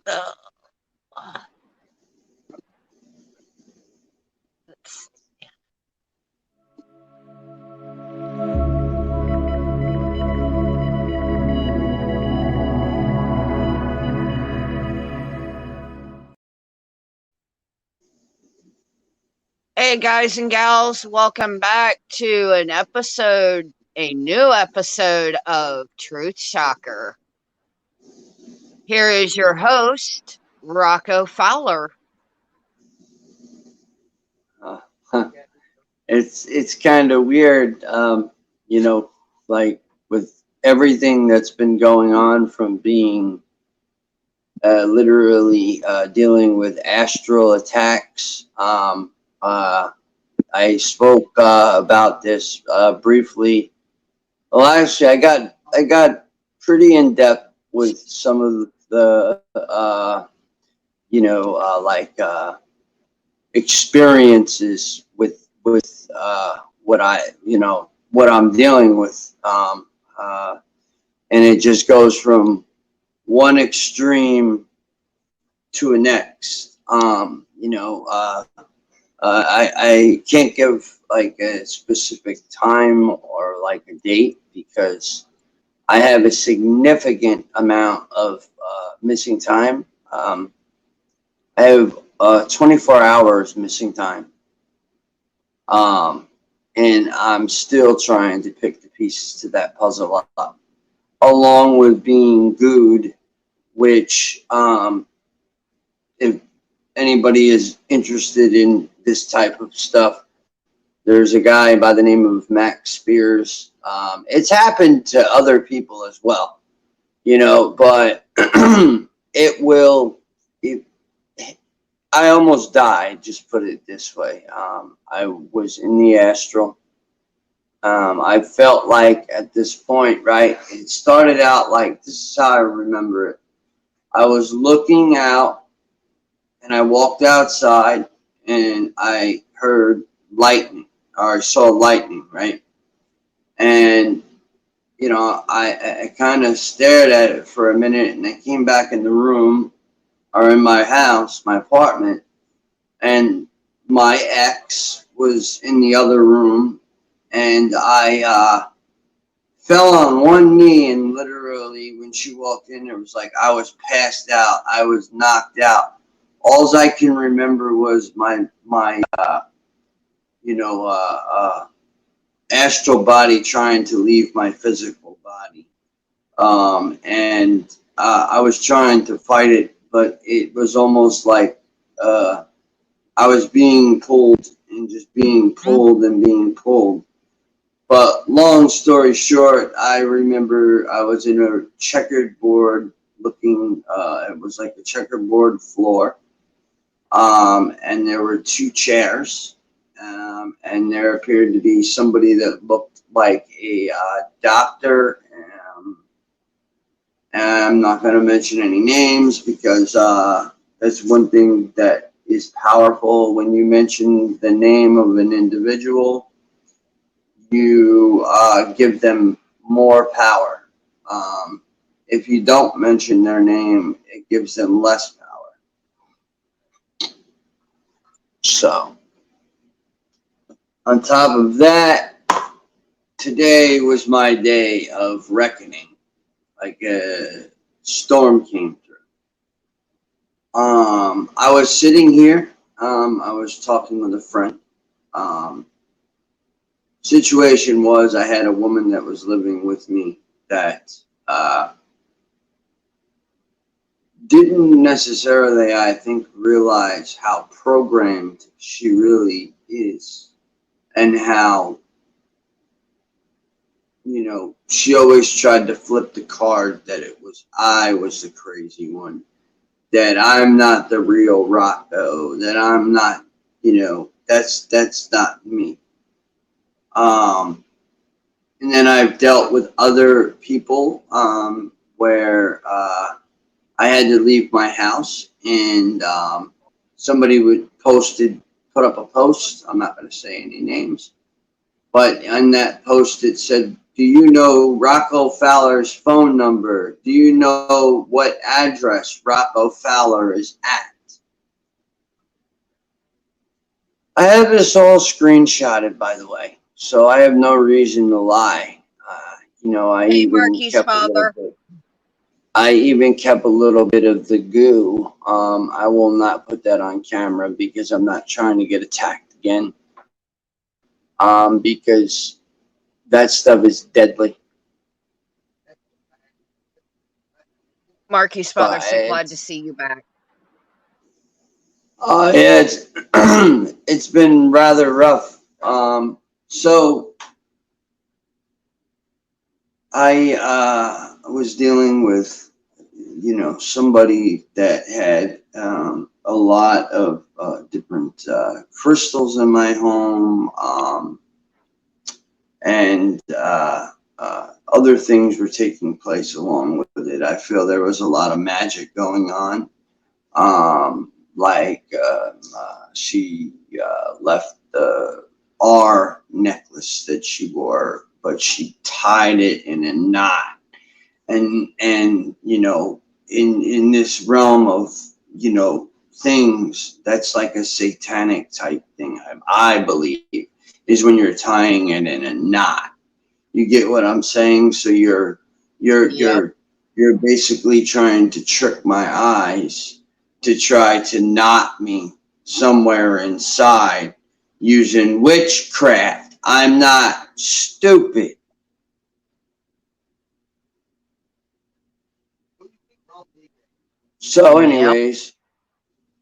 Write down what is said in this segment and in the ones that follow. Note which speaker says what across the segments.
Speaker 1: Uh, Hey guys and gals, welcome back to a new episode of Truth Shocker. Here is your host, Rocco Fowler.
Speaker 2: Uh, it's kind of weird, like with everything that's been going on from being literally dealing with astral attacks. I spoke about this briefly. Well, actually, I got pretty in depth with some of the experiences with what what I'm dealing with, and it just goes from one extreme to a next. I can't give like a specific time or like a date because I have a significant amount of missing time. I have 24 hours missing time. And I'm still trying to pick the pieces to that puzzle up, along with being good, which, if anybody is interested in this type of stuff, there's a guy by the name of Max Spears. It's happened to other people as well, but it will. It, I almost died, just put it this way. I was in the astral. I felt like at this point, right, it started out like this is how I remember it. I was looking out and I walked outside and I heard lightning, or I saw lightning, right? And, I kind of stared at it for a minute and I came back in the room or in my house, my apartment, and my ex was in the other room, and I fell on one knee, and literally when she walked in, it was like I was passed out. I was knocked out. All I can remember was my astral body trying to leave my physical body, and I was trying to fight it, but it was almost like I was being pulled and just being pulled and being pulled. But long story short, I remember I was in a checkered board looking, it was like a checkerboard floor. And there were two chairs. And there appeared to be somebody that looked like a doctor. And I'm not going to mention any names because that's one thing that is powerful. When you mention the name of an individual, you give them more power. If you don't mention their name, it gives them less power. So, on top of that, today was my day of reckoning. Like a storm came through. I was sitting here. I was talking with a friend. Situation was I had a woman that was living with me that didn't necessarily, I think, realize how programmed she really is, and how, she always tried to flip the card that I was the crazy one, that I'm not the real Rocco, that I'm not, that's not me. And then I've dealt with other people where I had to leave my house, and somebody would put up a post. I'm not going to say any names, but on that post it said, Do you know Rocco Fowler's phone number? Do you know what address Rocco Fowler is at? I have this all screenshotted, by the way, so I have no reason to lie. I
Speaker 1: Hey,
Speaker 2: even
Speaker 1: Marky's
Speaker 2: kept a little
Speaker 1: father.
Speaker 2: bit. I even kept a little bit of the goo. I will not put that on camera because I'm not trying to get attacked again. Because that stuff is deadly.
Speaker 1: Marky's father said, glad to
Speaker 2: But
Speaker 1: see you back.
Speaker 2: yeah, it's been rather rough. So I was dealing with, somebody that had a lot of different crystals in my home, and other things were taking place along with it. I feel there was a lot of magic going on. She left the R necklace that she wore, but she tied it in a knot. And in this realm of things, that's like a satanic type thing. I believe is when you're tying it in a knot. You get what I'm saying? So you're
Speaker 1: Yep.
Speaker 2: you're you're basically trying to trick my eyes to try to knot me somewhere inside using witchcraft. I'm not stupid. So,
Speaker 1: Yep.
Speaker 2: anyways,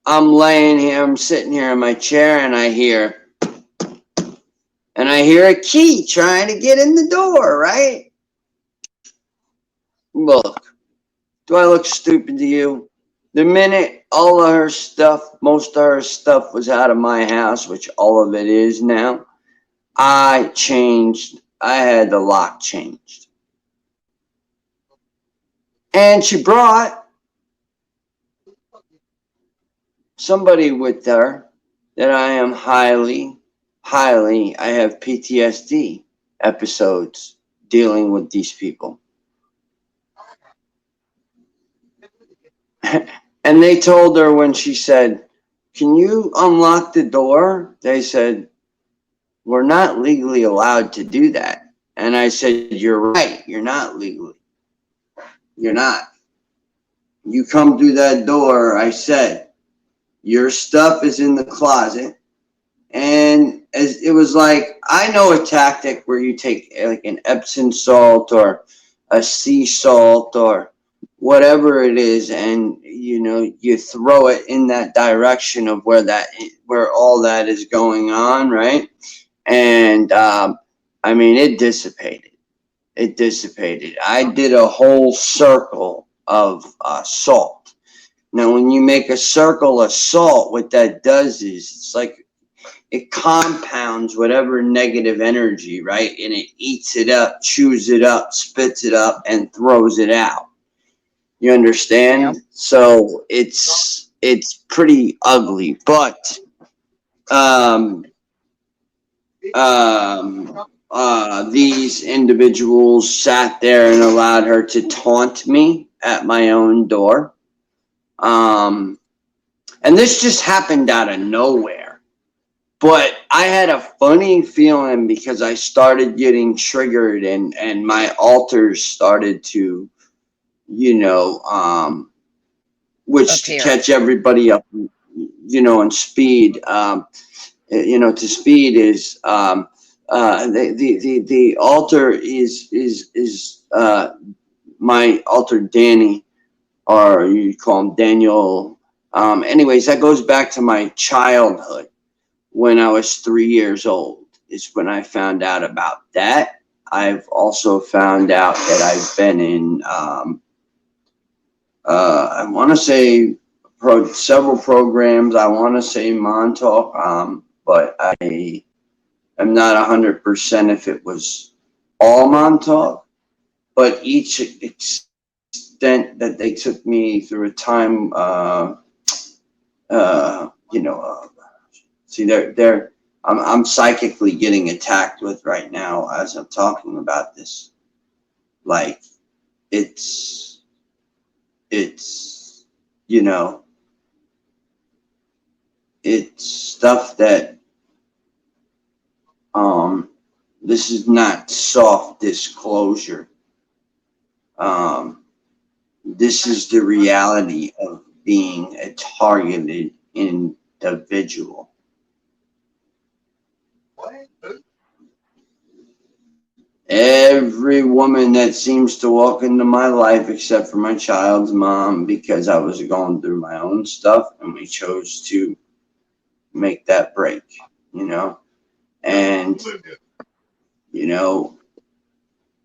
Speaker 2: I'm laying here, I'm sitting here in my chair, and I hear a key trying to get in the door, right? Look, do I look stupid to you? The minute all of her stuff, most of her stuff was out of my house, which all of it is now, I had the lock changed. And she brought somebody with her that I am I have PTSD episodes dealing with these people. And they told her when she said, "Can you unlock the door?" They said, "We're not legally allowed to do that." And I said, "You're right. You're not legally. You're not. You come through that door," I said, "your stuff is in the closet." And as it was like, I know a tactic where you take like an Epsom salt or a sea salt or whatever it is, and you throw it in that direction of where all that is going on, right? And I mean, it dissipated. It dissipated. I did a whole circle of salt. Now, when you make a circle of salt, what that does is it's like it compounds whatever negative energy, right? And it eats it up, chews it up, spits it up, and throws it out. You
Speaker 1: Yep.
Speaker 2: understand? So it's pretty ugly, but um, these individuals sat there and allowed her to taunt me at my own door. Um, and this just happened out of nowhere. But I had a funny feeling because I started getting triggered, and my altars started to, you know, which to
Speaker 1: Appear.
Speaker 2: catch everybody up, in speed. To speed is the altar is my altar Danny, or you call him Daniel. Anyways, that goes back to my childhood. When I was 3 years old is when I found out about that. I've also found out that I've been in, I want to say several programs. I want to say Montauk, but I am not 100% if it was all Montauk, but each extent that they took me through a time, uh, you know, see, I'm psychically getting attacked with right now as I'm talking about this. Like it's it's you know it's stuff that um this is not soft disclosure. Um, this is the reality of being a targeted individual. Every woman that seems to walk into my life, except for my child's mom, because I was going through my own stuff and we chose to make that break, you know? And, you know,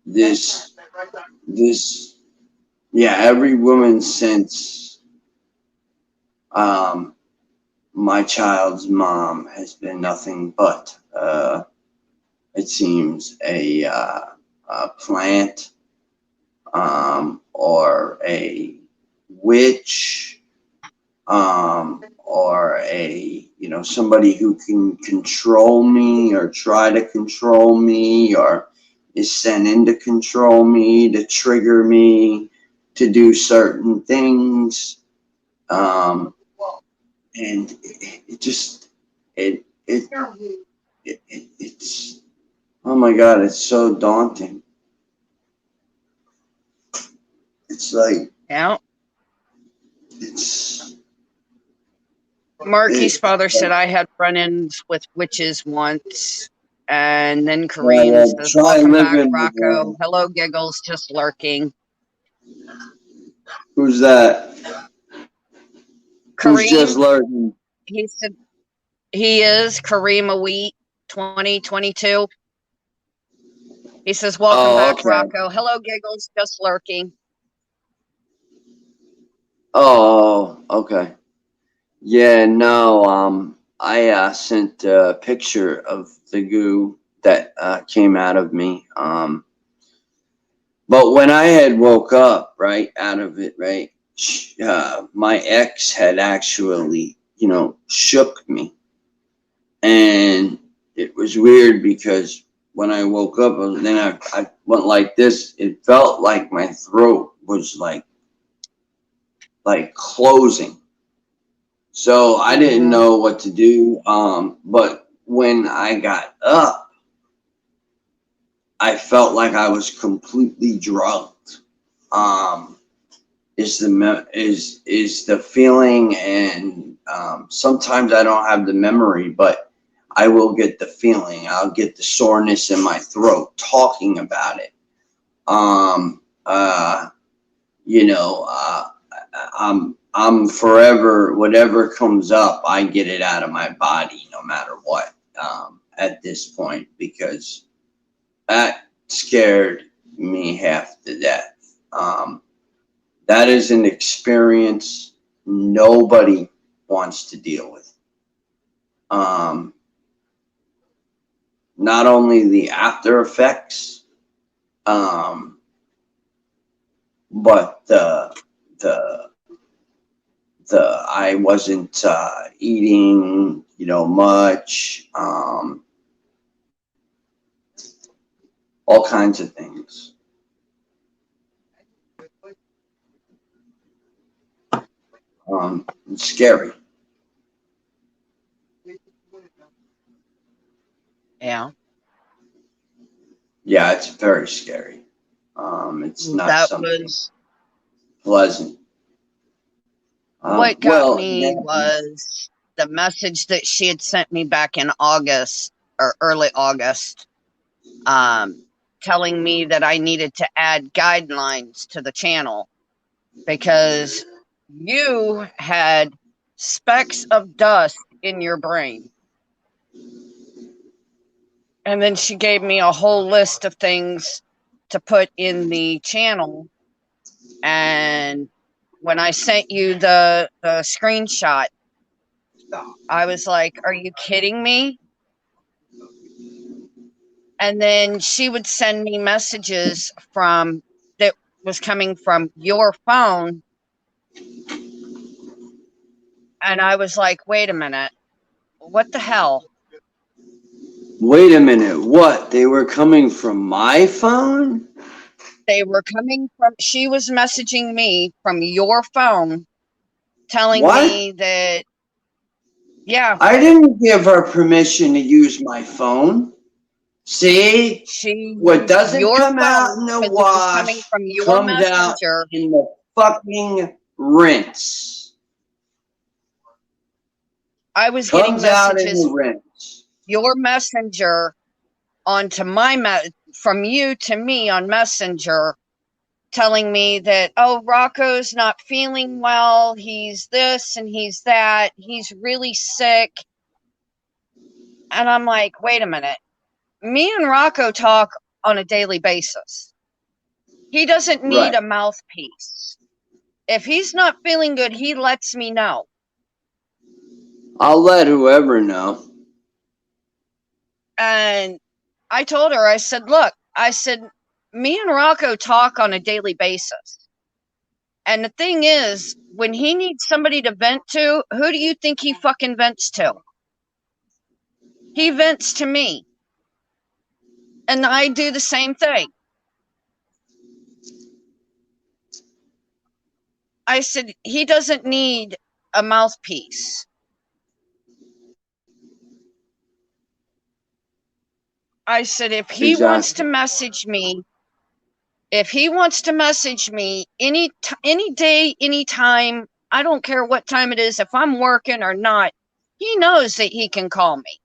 Speaker 2: this, this, yeah, every woman since um, my child's mom has been nothing but, it seems, a plant or a witch or a somebody who can control me or try to control me or is sent in to control me, to trigger me to do certain things. And it just it it, it's oh my god, it's so daunting. It's like
Speaker 1: Yeah.
Speaker 2: it's
Speaker 1: Marky's
Speaker 2: it
Speaker 1: father said
Speaker 2: like,
Speaker 1: I had run-ins with witches once. And then
Speaker 2: yeah,
Speaker 1: Kareem
Speaker 2: well,
Speaker 1: says,
Speaker 2: try
Speaker 1: welcome back,
Speaker 2: living with
Speaker 1: Rocco. Hello, Giggles, just lurking.
Speaker 2: who's that? Who's just
Speaker 1: Kareem,
Speaker 2: lurking?
Speaker 1: he said he is Kareem a Wheat 2022. He says, welcome
Speaker 2: Oh,
Speaker 1: back,
Speaker 2: okay.
Speaker 1: Rocco. Hello, Giggles, just lurking.
Speaker 2: Oh, okay. Yeah, no, I sent a picture of the goo that came out of me. But when I had woke up, right, out of it, right, my ex had actually, shook me. And it was weird because when I woke up, and then I went like this. It felt like my throat was like closing. So I didn't
Speaker 1: Mm-hmm.
Speaker 2: know what to do. But when I got up, I felt like I was completely drugged. Um, is the feeling, and sometimes I don't have the memory, but I will get the feeling. I'll get the soreness in my throat talking about it. Um, uh, you know, uh, I'm forever. Whatever comes up, I get it out of my body, no matter what. At this point, because that scared me half to death. That is an experience nobody wants to deal with. Um, Not only the after effects, um, but the I wasn't eating, much, all kinds of things. It's scary.
Speaker 1: Yeah.
Speaker 2: Yeah, it's very scary. It's not
Speaker 1: That
Speaker 2: something
Speaker 1: was
Speaker 2: pleasant.
Speaker 1: what got
Speaker 2: Well,
Speaker 1: me
Speaker 2: yeah,
Speaker 1: was the message that she had sent me back in August or early August, um, telling me that I needed to add guidelines to the channel because you had specks of dust in your brain. And then she gave me a whole list of things to put in the channel. And when I sent you the screenshot, I was like, are you kidding me? And then she would send me messages from that was coming from your phone. And I was like, wait a minute, what the hell?
Speaker 2: Wait a minute. What? They were coming from my phone?
Speaker 1: They were coming from, she was messaging me from your phone, telling
Speaker 2: What?
Speaker 1: me that, yeah,
Speaker 2: I didn't give her permission to use my phone. See?
Speaker 1: she
Speaker 2: What
Speaker 1: used
Speaker 2: doesn't
Speaker 1: your
Speaker 2: come out
Speaker 1: phone
Speaker 2: in the
Speaker 1: because it was coming
Speaker 2: wash
Speaker 1: from your
Speaker 2: comes out
Speaker 1: messenger.
Speaker 2: in the fucking rinse.
Speaker 1: I was getting
Speaker 2: Comes out in
Speaker 1: messages,
Speaker 2: the rinse.
Speaker 1: your messenger onto my from you to me on Messenger, telling me that, oh, Rocco's not feeling well, he's this and he's that, he's really sick. And I'm like, wait a minute, me and Rocco talk on a daily basis. He doesn't need
Speaker 2: Right.
Speaker 1: a mouthpiece. If he's not feeling good, he lets me know.
Speaker 2: I'll let whoever know.
Speaker 1: And I told her, I said, look, I said, me and Rocco talk on a daily basis. And the thing is, when he needs somebody to vent to, who do you think he fucking vents to? He vents to me. And I do the same thing. I said, he doesn't need a mouthpiece. I said, if he wants to
Speaker 2: Exactly.
Speaker 1: message me, any day, any time, I don't care what time it is, if I'm working or not, he knows that he can call me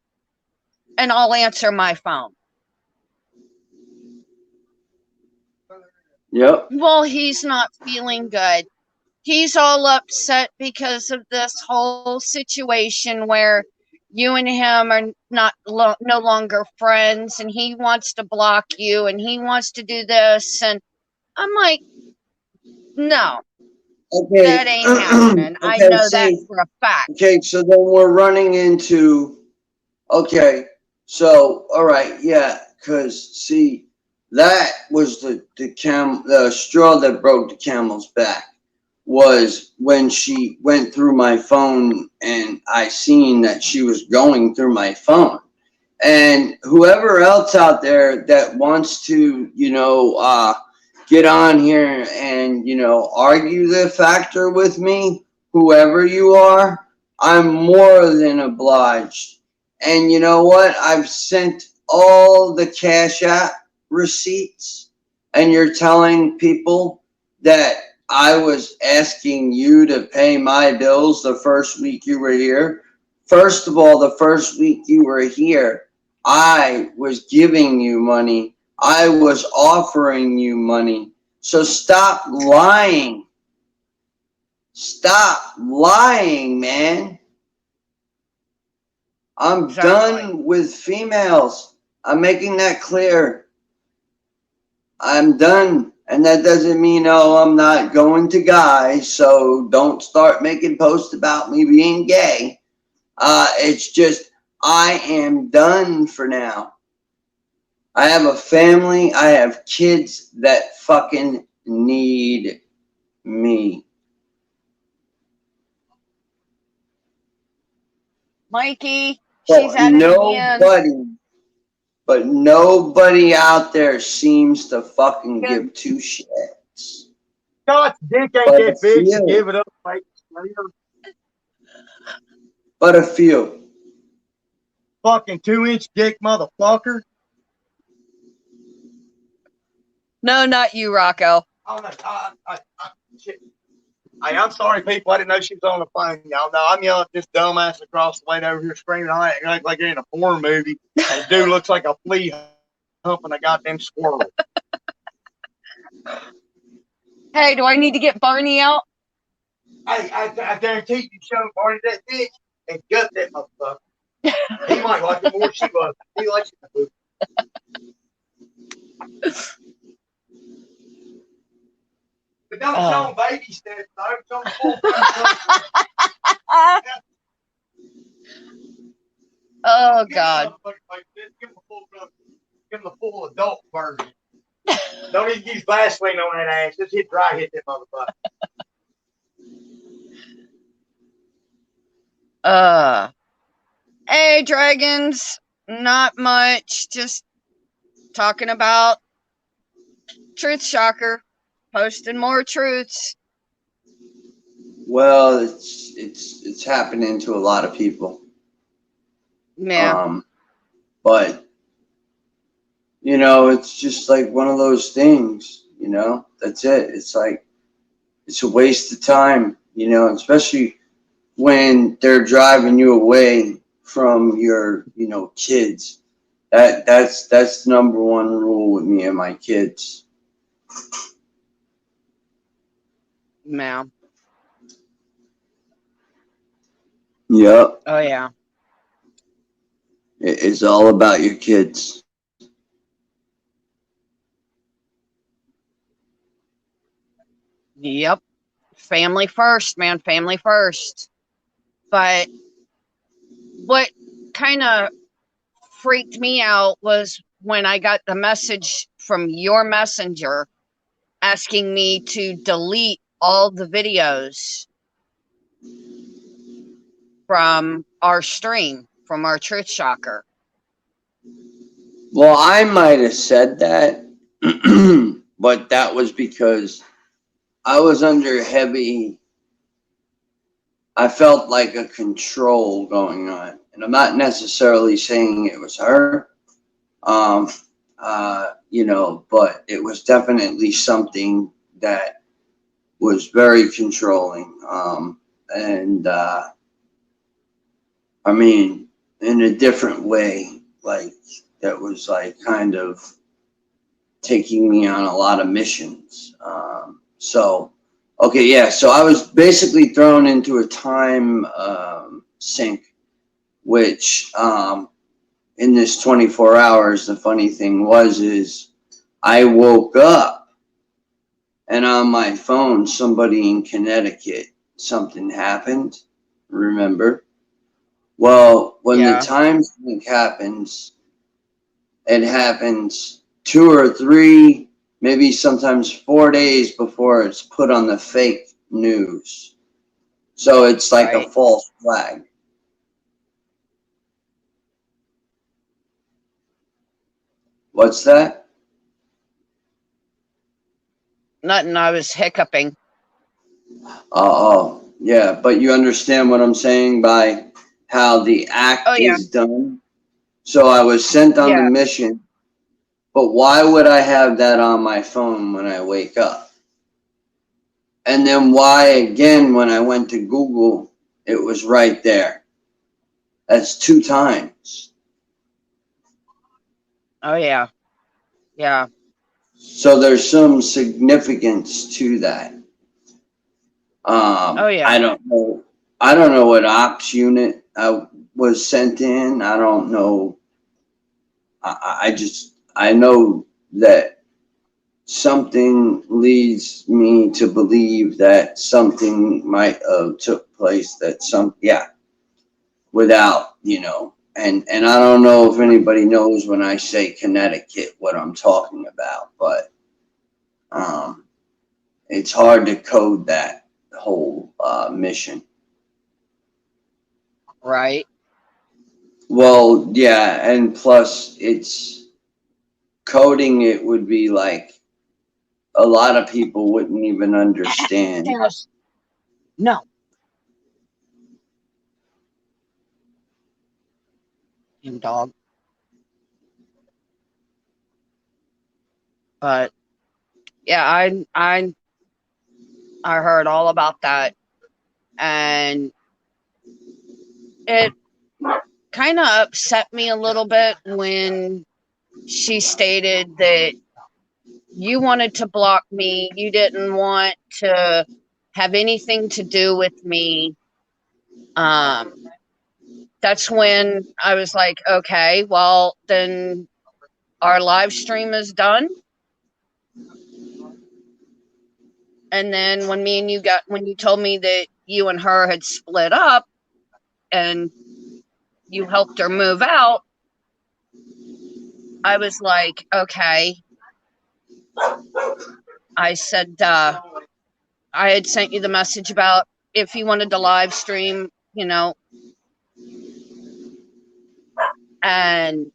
Speaker 1: and I'll answer my phone.
Speaker 2: Yep.
Speaker 1: Well, he's not feeling good. He's all upset because of this whole situation where you and him are no longer friends, and he wants to block you and he wants to do this. And I'm like, no,
Speaker 2: Okay.
Speaker 1: that ain't happening. I
Speaker 2: Okay,
Speaker 1: know that
Speaker 2: see.
Speaker 1: for a fact.
Speaker 2: Okay, so then we're running into. Okay, so all right, yeah, because see, that was the straw that broke the camel's back was when she went through my phone and I seen that she was going through my phone. And whoever else out there that wants to, get on here and, argue the factor with me, whoever you are, I'm more than obliged. And you know what? I've sent all the Cash App receipts, and you're telling people that I was asking you to pay my bills the first week you were here. First of all, the first week you were here, I was giving you money. I was offering you money. So stop lying. Stop lying, man. I'm
Speaker 1: Exactly.
Speaker 2: done with females. I'm making that clear. I'm done. And that doesn't mean, oh, I'm not going to guys. So don't start making posts about me being gay. It's just, I am done for now. I have a family. I have kids that fucking need me.
Speaker 1: Mikey, she's
Speaker 2: But
Speaker 1: at it again.
Speaker 2: nobody out there seems to fucking give two shits.
Speaker 3: God's dick ain't
Speaker 2: But a
Speaker 3: that big to
Speaker 2: few.
Speaker 3: give it up, mate.
Speaker 2: But a few.
Speaker 3: Fucking 2-inch dick motherfucker.
Speaker 1: No, not you, Rocco.
Speaker 3: Oh, no, shit. Hey, I'm sorry, people. I didn't know she was on the phone. Y'all know I'm yelling at this dumbass across the way over here screaming. I act like you're in a porn movie. And the dude looks like a flea humping a goddamn squirrel.
Speaker 1: Hey, do I need to get Barney out?
Speaker 3: Hey, I guarantee you show Barney that bitch and gut that motherfucker. He might like it more than she was. He likes it. But don't show him baby steps, though. Show him full
Speaker 1: Oh, God.
Speaker 3: Give him the full adult version. Don't even use Vaseline on that ass. Just hit dry hit that motherfucker.
Speaker 1: Hey, dragons. Not much. Just talking about Truth Shocker, posting more truths.
Speaker 2: Well, it's happening to a lot of people.
Speaker 1: Yeah.
Speaker 2: But you know, it's just like one of those things. You know, that's it. It's like it's a waste of time. You know, especially when they're driving you away from your kids. That's number one rule with me and my kids.
Speaker 1: Yeah.
Speaker 2: Yep,
Speaker 1: Oh yeah.
Speaker 2: it's all about your kids.
Speaker 1: Yep. Family first, man. Family first. But what kind of freaked me out was when I got the message from your messenger asking me to delete all the videos from our stream, from our Truth Shocker.
Speaker 2: Well, I might have said that, but that was because I was under heavy. I felt like a control going on, and I'm not necessarily saying it was her. Um, but it was definitely something that was very controlling. And I mean, in a different way, like that was like kind of taking me on a lot of missions. Okay, yeah. So I was basically thrown into a time sink, which in this 24 hours, the funny thing is I woke up and on my phone, somebody in Connecticut, something happened. Remember? Well, when the
Speaker 1: Yeah.
Speaker 2: time sink happens, it happens 2 or 3, maybe sometimes 4 days before it's put on the fake news. So it's like a
Speaker 1: Right.
Speaker 2: false flag. What's that?
Speaker 1: Nothing. I was hiccuping.
Speaker 2: Oh, yeah. But you understand what I'm saying by how the
Speaker 1: Oh
Speaker 2: act
Speaker 1: yeah.
Speaker 2: is done. So I was sent on the
Speaker 1: Yeah.
Speaker 2: mission, but why would I have that on my phone when I wake up? And then why again when I went to Google, it was right there. That's 2 times.
Speaker 1: Oh yeah. Yeah.
Speaker 2: So there's some significance to that.
Speaker 1: Oh yeah.
Speaker 2: I don't know. I don't know what ops unit I was sent in. I don't know. I know that something leads me to believe that something might have took place. Without and I don't know if anybody knows when I say Connecticut what I'm talking about, but um, it's hard to code that whole mission.
Speaker 1: Right.
Speaker 2: Well, yeah, and plus it's coding it would be like a lot of people wouldn't even understand.
Speaker 1: Dennis. No. You dog. But yeah, I heard all about that, and it kind of upset me a little bit when she stated that you wanted to block me. You didn't want to have anything to do with me. Um, that's when I was like, okay, well, then our live stream is done. And then when you told me that you and her had split up and you helped her move out, I was like, okay. I said, I had sent you the message about if you wanted to live stream, And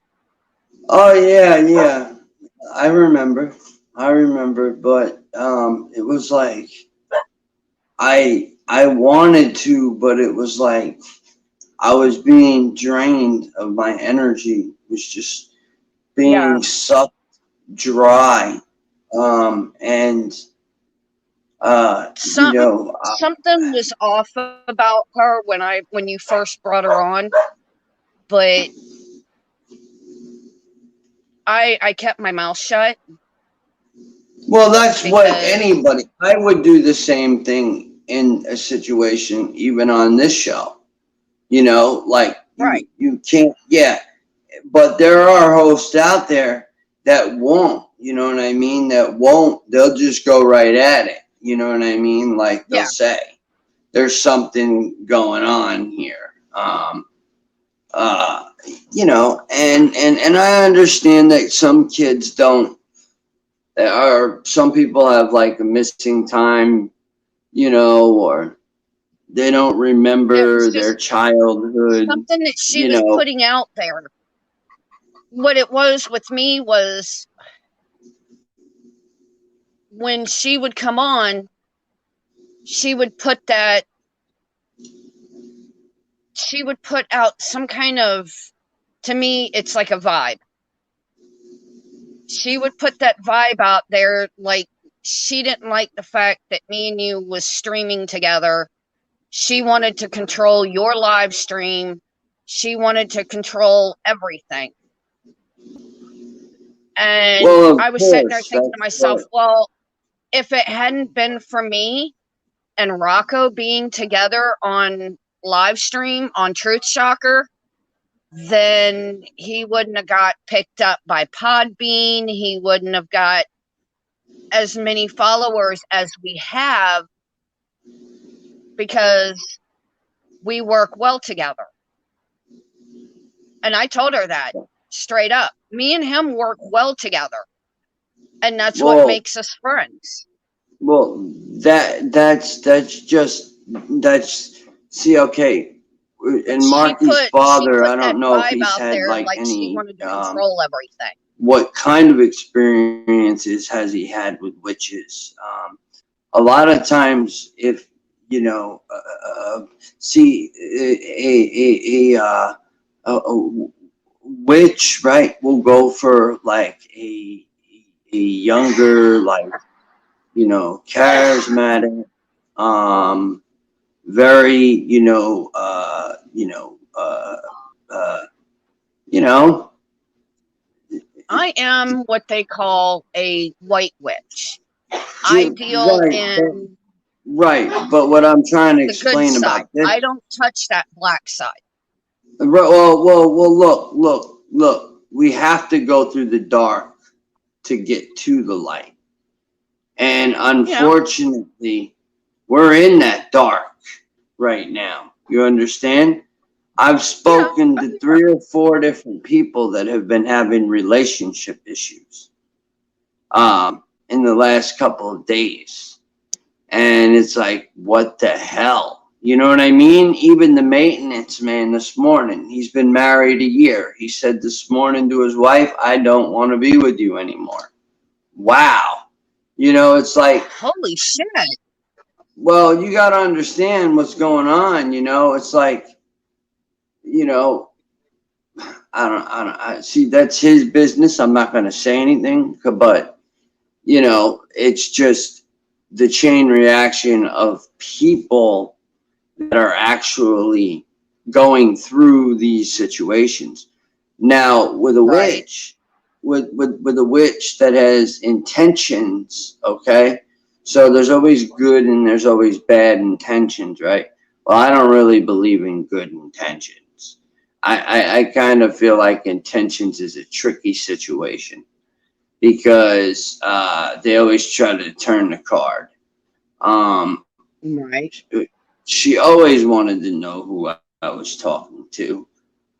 Speaker 2: Oh yeah, yeah. I remember. But it was like I wanted to, but it was like I was being drained of my energy. It was just
Speaker 1: yeah,
Speaker 2: being sucked dry. And you
Speaker 1: some
Speaker 2: know,
Speaker 1: something was off about her when you first brought her on, but I kept my mouth shut
Speaker 2: well, that's what
Speaker 1: because
Speaker 2: anybody. I would do the same thing in a situation, even on this show. You know, like
Speaker 1: right,
Speaker 2: you can't. Yeah, but there are hosts out there that won't. You know what I mean? That won't. They'll just go right at it. You know what I mean? Like they'll
Speaker 1: yeah,
Speaker 2: say, "There's something going on here." Uh, you know, and I understand that some kids don't, or some people have like a missing time, you know, or they don't
Speaker 1: it was
Speaker 2: remember their
Speaker 1: just
Speaker 2: childhood,
Speaker 1: something that she
Speaker 2: you
Speaker 1: was
Speaker 2: know.
Speaker 1: putting out there. What it was with me was when she would come on, she would put that she would put out some kind of, to me it's like a vibe. She would put that vibe out there, like she didn't like the fact that me and you was streaming together. She wanted to control your live stream. She wanted to control everything. And
Speaker 2: Well,
Speaker 1: I
Speaker 2: of
Speaker 1: was sitting there
Speaker 2: course,
Speaker 1: thinking to
Speaker 2: that's
Speaker 1: myself,
Speaker 2: what.
Speaker 1: well, if it hadn't been for me and Rocco being together on live stream on Truth Shocker, then he wouldn't have got picked up by Podbean. He wouldn't have got as many followers as we have because we work well together. And I told her that straight up. Me and him work well together. And that's what
Speaker 2: Well,
Speaker 1: makes us friends.
Speaker 2: well, that's just that's see, okay, and Marky's
Speaker 1: She
Speaker 2: father,
Speaker 1: put
Speaker 2: I
Speaker 1: that
Speaker 2: don't know if
Speaker 1: vibe
Speaker 2: he's
Speaker 1: out
Speaker 2: had
Speaker 1: there
Speaker 2: like
Speaker 1: like she
Speaker 2: any
Speaker 1: wanted to control everything.
Speaker 2: what kind of experiences has he had with witches? A lot of times, if you know, see a witch, right, will go for like a younger, like, you know, charismatic, um, very, uh, you know,
Speaker 1: I am what they call a white witch. I deal
Speaker 2: right,
Speaker 1: in
Speaker 2: right. But what I'm trying to
Speaker 1: the good
Speaker 2: explain
Speaker 1: side.
Speaker 2: about this,
Speaker 1: I don't touch that black side.
Speaker 2: well, look. We have to go through the dark to get to the light, and
Speaker 1: You know,
Speaker 2: unfortunately, we're in that dark right now. You understand? I've
Speaker 1: yeah,
Speaker 2: spoken to 3 or 4 different people that have been having relationship issues in the last couple of days. And it's like, what the hell? You know what I mean? Even the maintenance man this morning, he's been married a year. He said this morning to his wife, I don't want to be with you anymore. Wow. You know, it's like,
Speaker 1: holy shit.
Speaker 2: well, you got to understand what's going on. You know, it's like, you know, I see that's his business. I'm not going to say anything, but you know, it's just the chain reaction of people that are actually going through these situations. Now, with a
Speaker 1: Right.
Speaker 2: witch, with a witch that has intentions, okay? So there's always good and there's always bad intentions, right? Well, I don't really believe in good intentions. I kind of feel like intentions is a tricky situation because they always try to turn the card. Um,
Speaker 1: Right.
Speaker 2: she always wanted to know who I was talking to.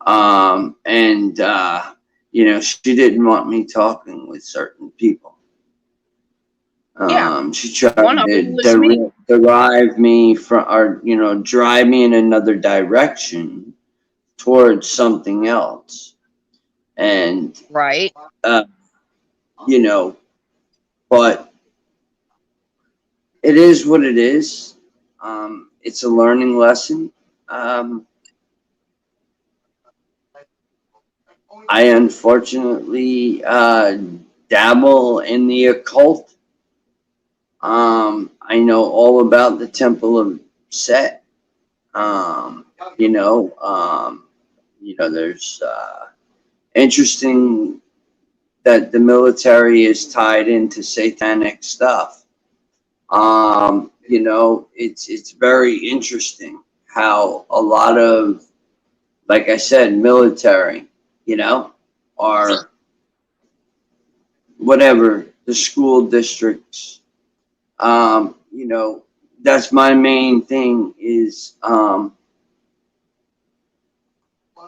Speaker 2: And, you know, she didn't want me talking with certain people.
Speaker 1: Yeah.
Speaker 2: She tried
Speaker 1: One of them
Speaker 2: to
Speaker 1: was me.
Speaker 2: derive me from, or, you know, drive me in another direction towards something else. And,
Speaker 1: Right.
Speaker 2: you know, but it is what it is. It's a learning lesson. Um, I unfortunately dabble in the occult. I know all about the Temple of Set. Um, you know, there's interesting that the military is tied into satanic stuff. It's very interesting how a lot of, like I said, military, are whatever the school districts. Um, you know, that's my main thing is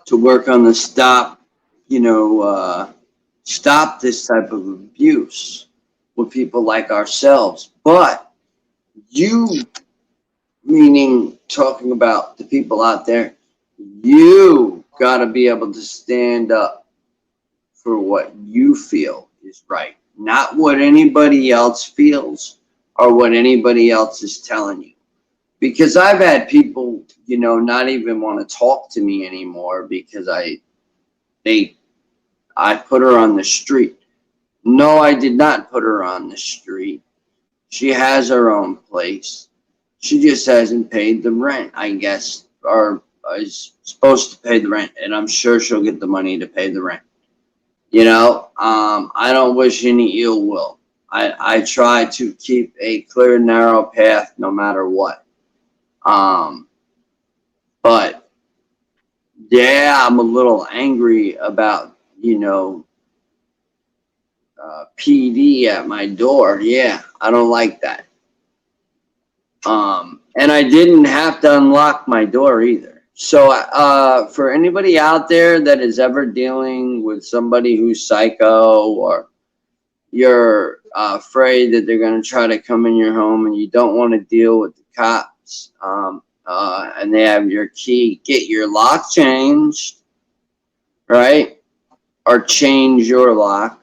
Speaker 2: to work on the stop this type of abuse with people like ourselves. But you, meaning talking about the people out there, you got to be able to stand up for what you feel is right, not what anybody else feels or what anybody else is telling you. Because I've had people, not even want to talk to me anymore because they I put her on the street. No, I did not put her on the street. She has her own place. She just hasn't paid the rent, I guess, or is supposed to pay the rent, and I'm sure she'll get the money to pay the rent. I don't wish any ill will. I try to keep a clear, narrow path no matter what. But yeah, I'm a little angry about, PD at my door. Yeah, I don't like that. And I didn't have to unlock my door either. So, for anybody out there that is ever dealing with somebody who's psycho, or you're afraid that they're going to try to come in your home and you don't want to deal with the cops, and they have your key, get your lock changed, right? Or change your lock.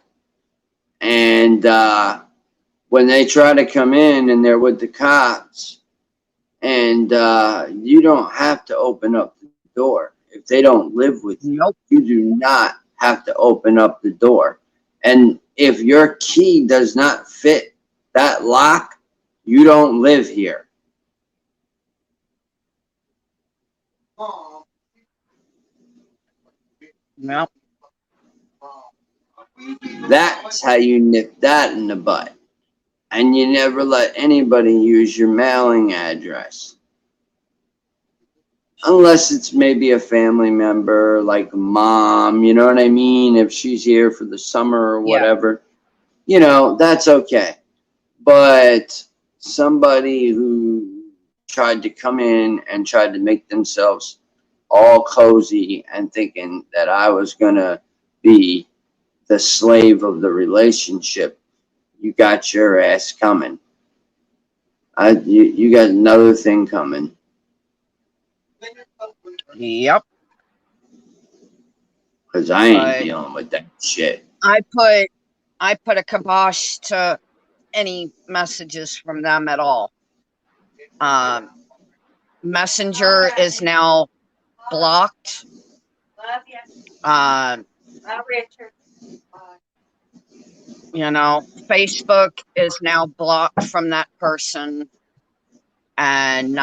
Speaker 2: And when they try to come in and they're with the cops, and you don't have to open up the door. If they don't live with you,
Speaker 1: Nope.
Speaker 2: you do not have to open up the door. And if your key does not fit that lock, you don't live here.
Speaker 1: Nope.
Speaker 2: That's how you nip that in the butt. And you never let anybody use your mailing address. Unless it's maybe a family member, like mom, you know what I mean? If she's here for the summer or
Speaker 1: Yeah.
Speaker 2: whatever, that's okay. But somebody who tried to come in and tried to make themselves all cozy and thinking that I was going to be the slave of the relationship, you got your ass coming. You got another thing coming.
Speaker 1: Yep.
Speaker 2: Because I ain't
Speaker 1: But
Speaker 2: dealing with that shit.
Speaker 1: I put a kibosh to any messages from them at all. Messenger is now blocked. Um, Facebook is now blocked from that person, and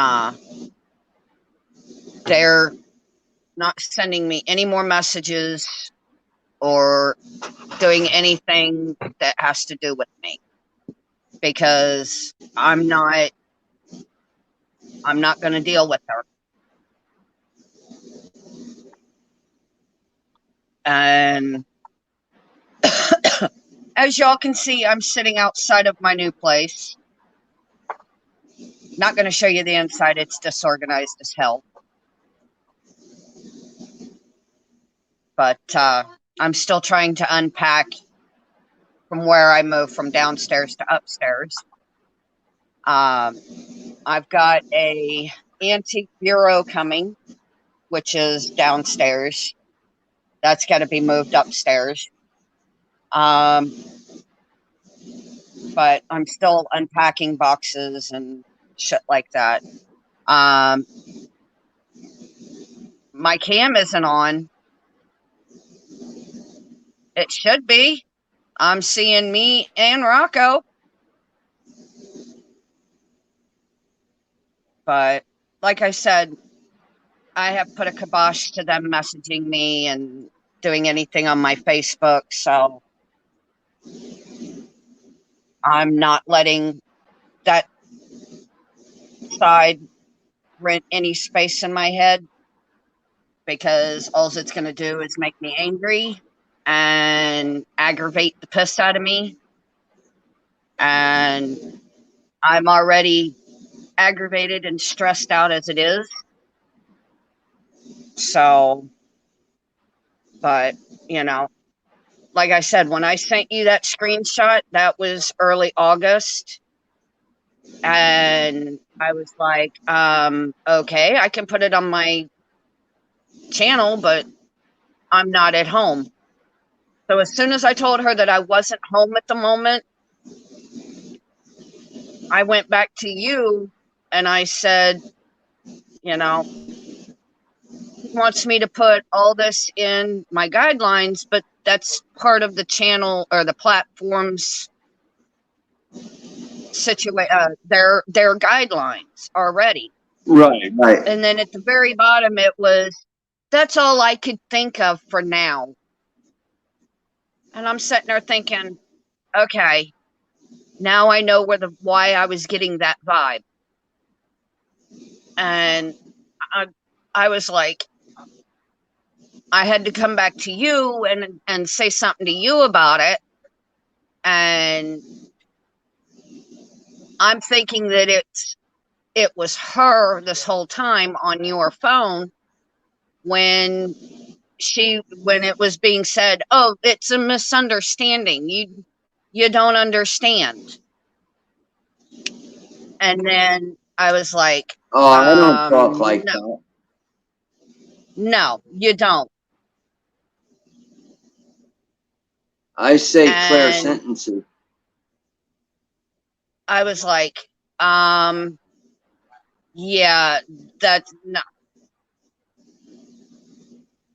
Speaker 1: they're not sending me any more messages or doing anything that has to do with me, because I'm not going to deal with her. And as y'all can see, I'm sitting outside of my new place. Not going to show you the inside. It's disorganized as hell. But I'm still trying to unpack from where I moved from downstairs to upstairs. I've got a antique bureau coming, which is downstairs. That's got to be moved upstairs. But I'm still unpacking boxes and shit like that. My cam isn't on. It should be. I'm seeing me and Rocco. But like I said, I have put a kibosh to them messaging me and doing anything on my Facebook. So I'm not letting that side rent any space in my head, because all it's going to do is make me angry and aggravate the piss out of me. And I'm already aggravated and stressed out as it is. So, but, you know, like I said, when I sent you that screenshot, that was early August. And I was like, okay, I can put it on my channel, but I'm not at home. So as soon as I told her that I wasn't home at the moment, I went back to you and I said, you know, he wants me to put all this in my guidelines, but that's part of the channel or the platform's their guidelines already.
Speaker 2: Right.
Speaker 1: And then at the very bottom, it was, that's all I could think of for now. And I'm sitting there thinking, okay, now I know why I was getting that vibe. And I was like, I had to come back to you and say something to you about it. And I'm thinking that it was her this whole time on your phone when it was being said, oh, it's a misunderstanding. You don't understand. And then I was like,
Speaker 2: Oh, I don't talk like that.
Speaker 1: No, you don't.
Speaker 2: I say clear sentences.
Speaker 1: I was like, yeah, that's not.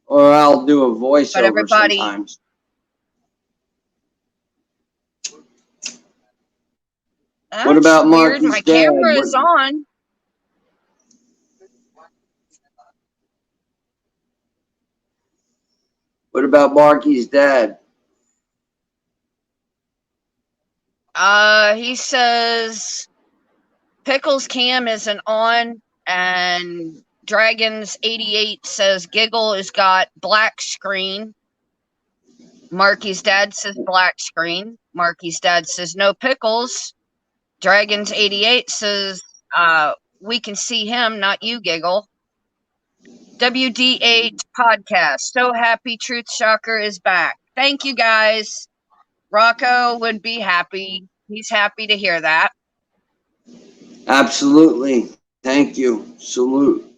Speaker 2: Or I'll do a voiceover sometimes. What about
Speaker 1: weird?
Speaker 2: Marky's
Speaker 1: My
Speaker 2: dad?
Speaker 1: camera is on.
Speaker 2: What about Marky's dad?
Speaker 1: He says Pickles cam isn't on, and Dragons 88 says Giggle has got black screen. Marky's dad says black screen. Marky's dad says no Pickles. Dragons 88 says we can see him, not you, Giggle. WD8 podcast. So happy Truth Shocker is back. Thank you, guys. Rocco would be happy. He's happy to hear that.
Speaker 2: Absolutely. Thank you. Salute.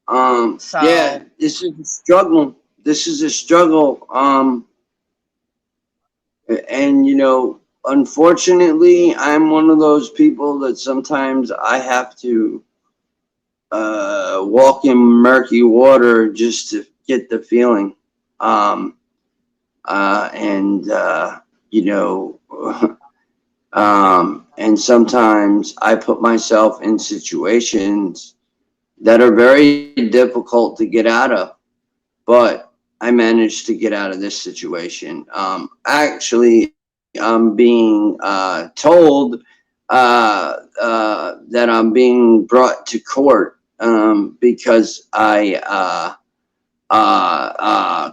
Speaker 2: Yeah, this is a struggle. And you know, unfortunately, I'm one of those people that sometimes I have to walk in murky water just to get the feeling. You know, and sometimes I put myself in situations that are very difficult to get out of, but I managed to get out of this situation. Actually, I'm being told that I'm being brought to court because I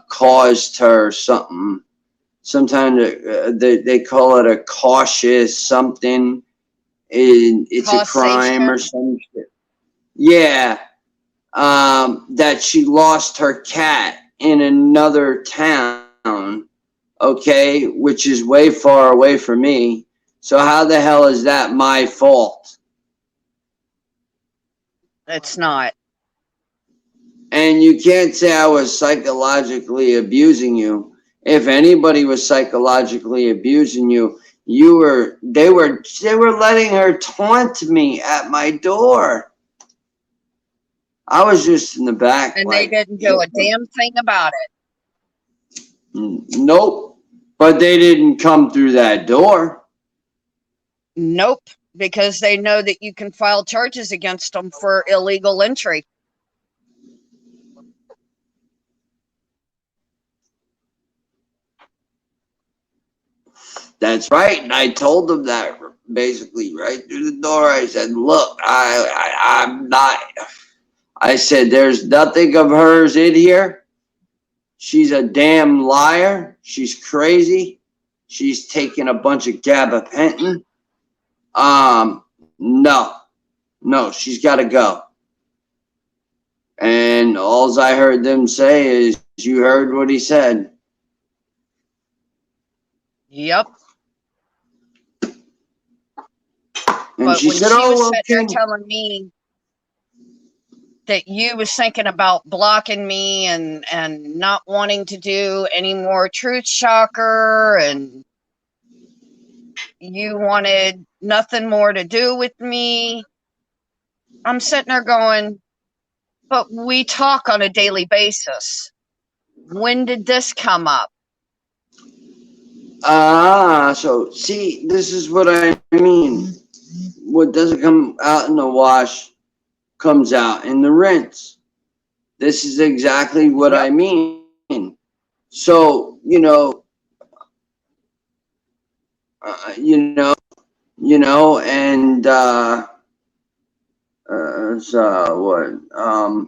Speaker 2: caused her something. Sometimes they call it a cautious something. It's a crime or some shit. Yeah. That she lost her cat in another town, okay, which is way far away from me. So how the hell is that my fault?
Speaker 1: It's not.
Speaker 2: And you can't say I was psychologically abusing you. If anybody was psychologically abusing you, they were letting her taunt me at my door. I was just in the back.
Speaker 1: And they didn't do a damn thing about it.
Speaker 2: Nope. But they didn't come through that door.
Speaker 1: Nope. Because they know that you can file charges against them for illegal entry.
Speaker 2: That's right. And I told them that basically right through the door. I said, look, I'm not. I said, there's nothing of hers in here. She's a damn liar. She's crazy. She's taking a bunch of gabapentin. No, she's got to go. And all I heard them say is, you heard what he said.
Speaker 1: Yep.
Speaker 2: And
Speaker 1: but
Speaker 2: she
Speaker 1: when
Speaker 2: said,
Speaker 1: she
Speaker 2: oh,
Speaker 1: was
Speaker 2: well,
Speaker 1: sitting there telling me that you was thinking about blocking me and not wanting to do any more Truth Shocker, and you wanted nothing more to do with me, I'm sitting there going, but we talk on a daily basis. When did this come up?
Speaker 2: So see, this is what I mean. What doesn't come out in the wash comes out in the rinse. This is exactly what I mean. So, and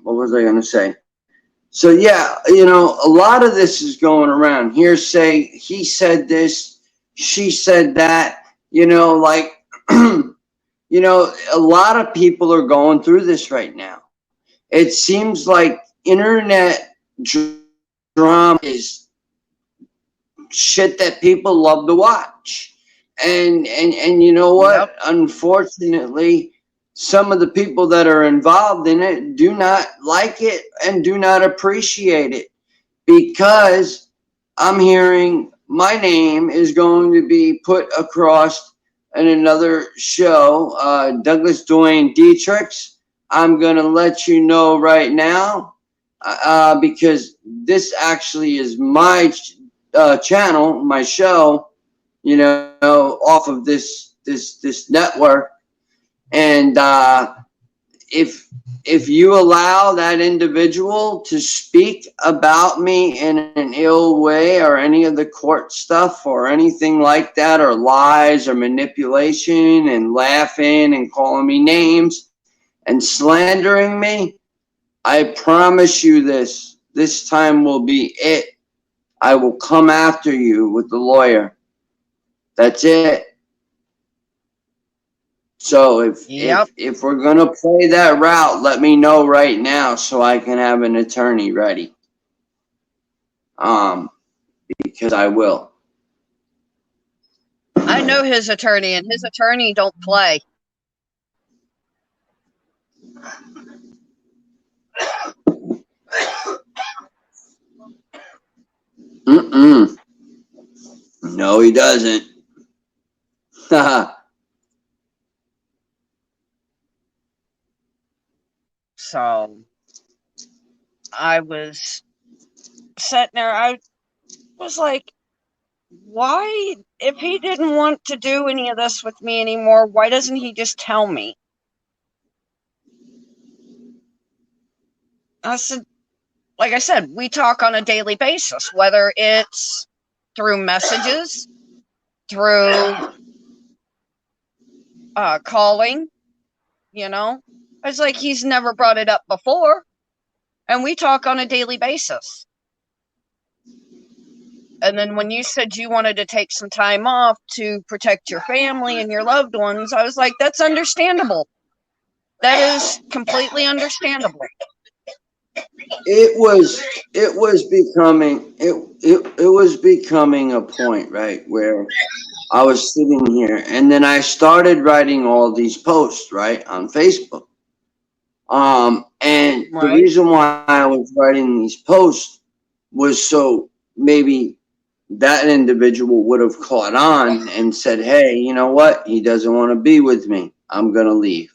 Speaker 2: what was I gonna say? So yeah, a lot of this is going around. Hearsay, he said this, she said that, like a lot of people are going through this right now. It seems like internet drama is shit that people love to watch. And you know what? Yep. Unfortunately, some of the people that are involved in it do not like it and do not appreciate it, because I'm hearing my name is going to be put across in another show, Douglas Dwayne Dietrich's. I'm going to let you know right now, because this actually is my channel, my show, off of this network. And if you allow that individual to speak about me in an ill way, or any of the court stuff or anything like that, or lies or manipulation and laughing and calling me names and slandering me, I promise you this time will be it. I will come after you with the lawyer. That's it. So if we're gonna play that route, let me know right now so I can have an attorney ready. Because I will.
Speaker 1: I know his attorney, and his attorney don't play.
Speaker 2: No, he doesn't.
Speaker 1: So I was sitting there, I was like, why, if he didn't want to do any of this with me anymore, why doesn't he just tell me? I said, like I said, we talk on a daily basis, whether it's through messages, through calling, It's like he's never brought it up before, and we talk on a daily basis. And then when you said you wanted to take some time off to protect your family and your loved ones, I was like, that's understandable. That is completely understandable.
Speaker 2: It was becoming a point, right, where I was sitting here, and then I started writing all these posts, right, on Facebook. And the
Speaker 1: Right.
Speaker 2: reason why I was writing these posts was so maybe that individual would have caught on and said, hey, you know what? He doesn't want to be with me. I'm going to leave.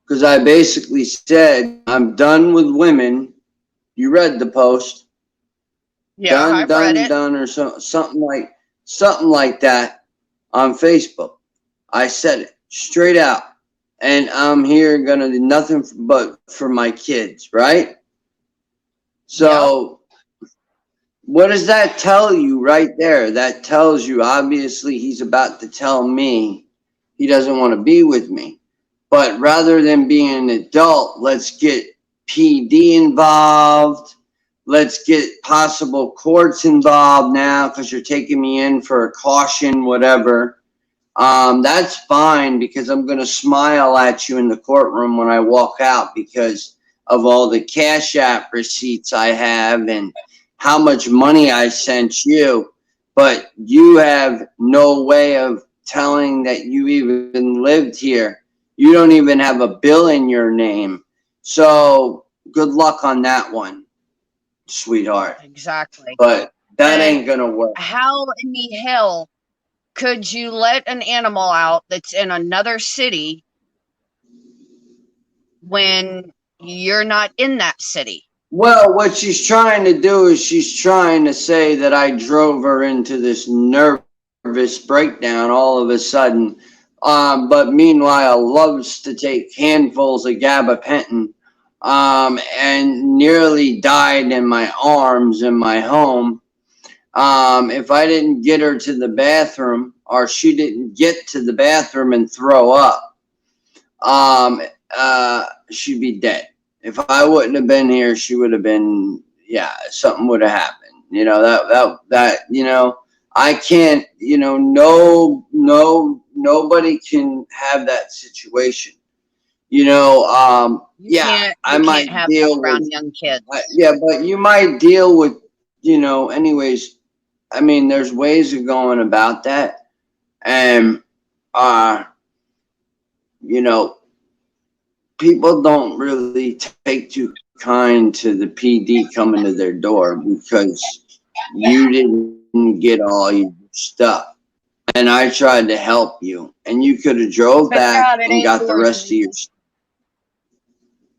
Speaker 2: Because I basically said, I'm done with women. You read the post.
Speaker 1: Yeah, I've read it.
Speaker 2: Done, or something like that on Facebook. I said it straight out. And I'm here gonna do nothing but for my kids, right? So what does that tell you right there? That tells you obviously he's about to tell me he doesn't want to be with me. But rather than being an adult, let's get PD involved. Let's get possible courts involved now because you're taking me in for a caution, whatever. That's fine because I'm going to smile at you in the courtroom when I walk out because of all the Cash App receipts I have and how much money I sent you. But you have no way of telling that you even lived here. You don't even have a bill in your name. So good luck on that one, sweetheart.
Speaker 1: Exactly.
Speaker 2: But that
Speaker 1: And
Speaker 2: ain't going to work.
Speaker 1: how in the hell could you let an animal out that's in another city when you're not in that city?
Speaker 2: Well, what she's trying to do is she's trying to say that I drove her into this nervous breakdown all of a sudden. But meanwhile, loves to take handfuls of gabapentin, and nearly died in my arms in my home. If I didn't get her to the bathroom or she didn't get to the bathroom and throw up, she'd be dead. If I wouldn't have been here, she would have been, yeah, something would have happened. You know, I can't, nobody can have that situation. Yeah, I
Speaker 1: You
Speaker 2: might
Speaker 1: can't have that
Speaker 2: deal
Speaker 1: around
Speaker 2: with,
Speaker 1: young kids.
Speaker 2: yeah, but you might deal with, anyways, I mean, there's ways of going about that. And, you know, people don't really take too kind to the PD coming to their door because you didn't get all your stuff. And I tried to help you. And you could have drove
Speaker 1: But
Speaker 2: back
Speaker 1: God, it
Speaker 2: and
Speaker 1: ain't
Speaker 2: got the
Speaker 1: yours.
Speaker 2: rest of your stuff.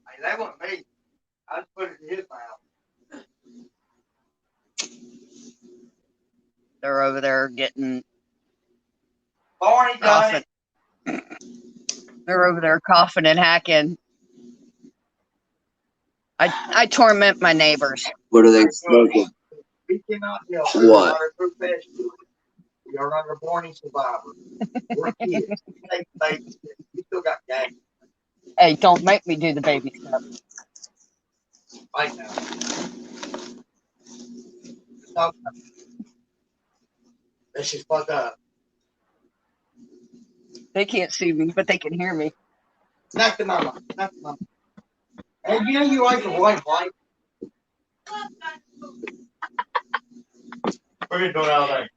Speaker 3: Hey, that wasn't me. I just put it in his mouth.
Speaker 1: They're over there getting
Speaker 3: Barney done
Speaker 1: coughing. They're over there coughing and hacking. I torment my neighbors.
Speaker 2: What are they smoking?
Speaker 3: We cannot yell.
Speaker 2: What?
Speaker 3: We're professionals. We are not a Barney survivor. We're kids. We still got gags
Speaker 1: Hey, don't make me do the baby stuff.
Speaker 3: right now. Stop. This is fucked up.
Speaker 1: They can't see me, but they can hear me.
Speaker 3: Knock the mama. Knock the mama. Hey, you know you like the white. We're gonna do it all day.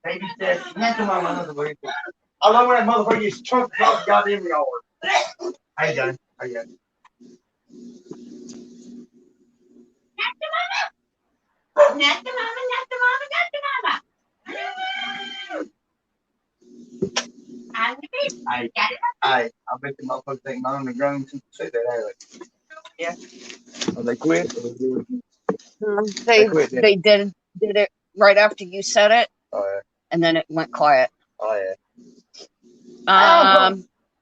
Speaker 3: Baby steps. Knock the mama. I love when that motherfucker gets trucked across the goddamn yard. How you done? How you done?
Speaker 4: Not the mama, not the mama, not the mama. I'm the baby.
Speaker 3: Hey,
Speaker 4: Got it?
Speaker 3: I bet the motherfuckers think mom and grown since they say that, anyway.
Speaker 1: Yeah.
Speaker 3: Oh, they quit? Or they do it?
Speaker 1: They
Speaker 3: quit, didn't
Speaker 1: they did it right after you said it,
Speaker 3: Oh,
Speaker 1: and then it went quiet.
Speaker 3: yeah. Oh, yeah.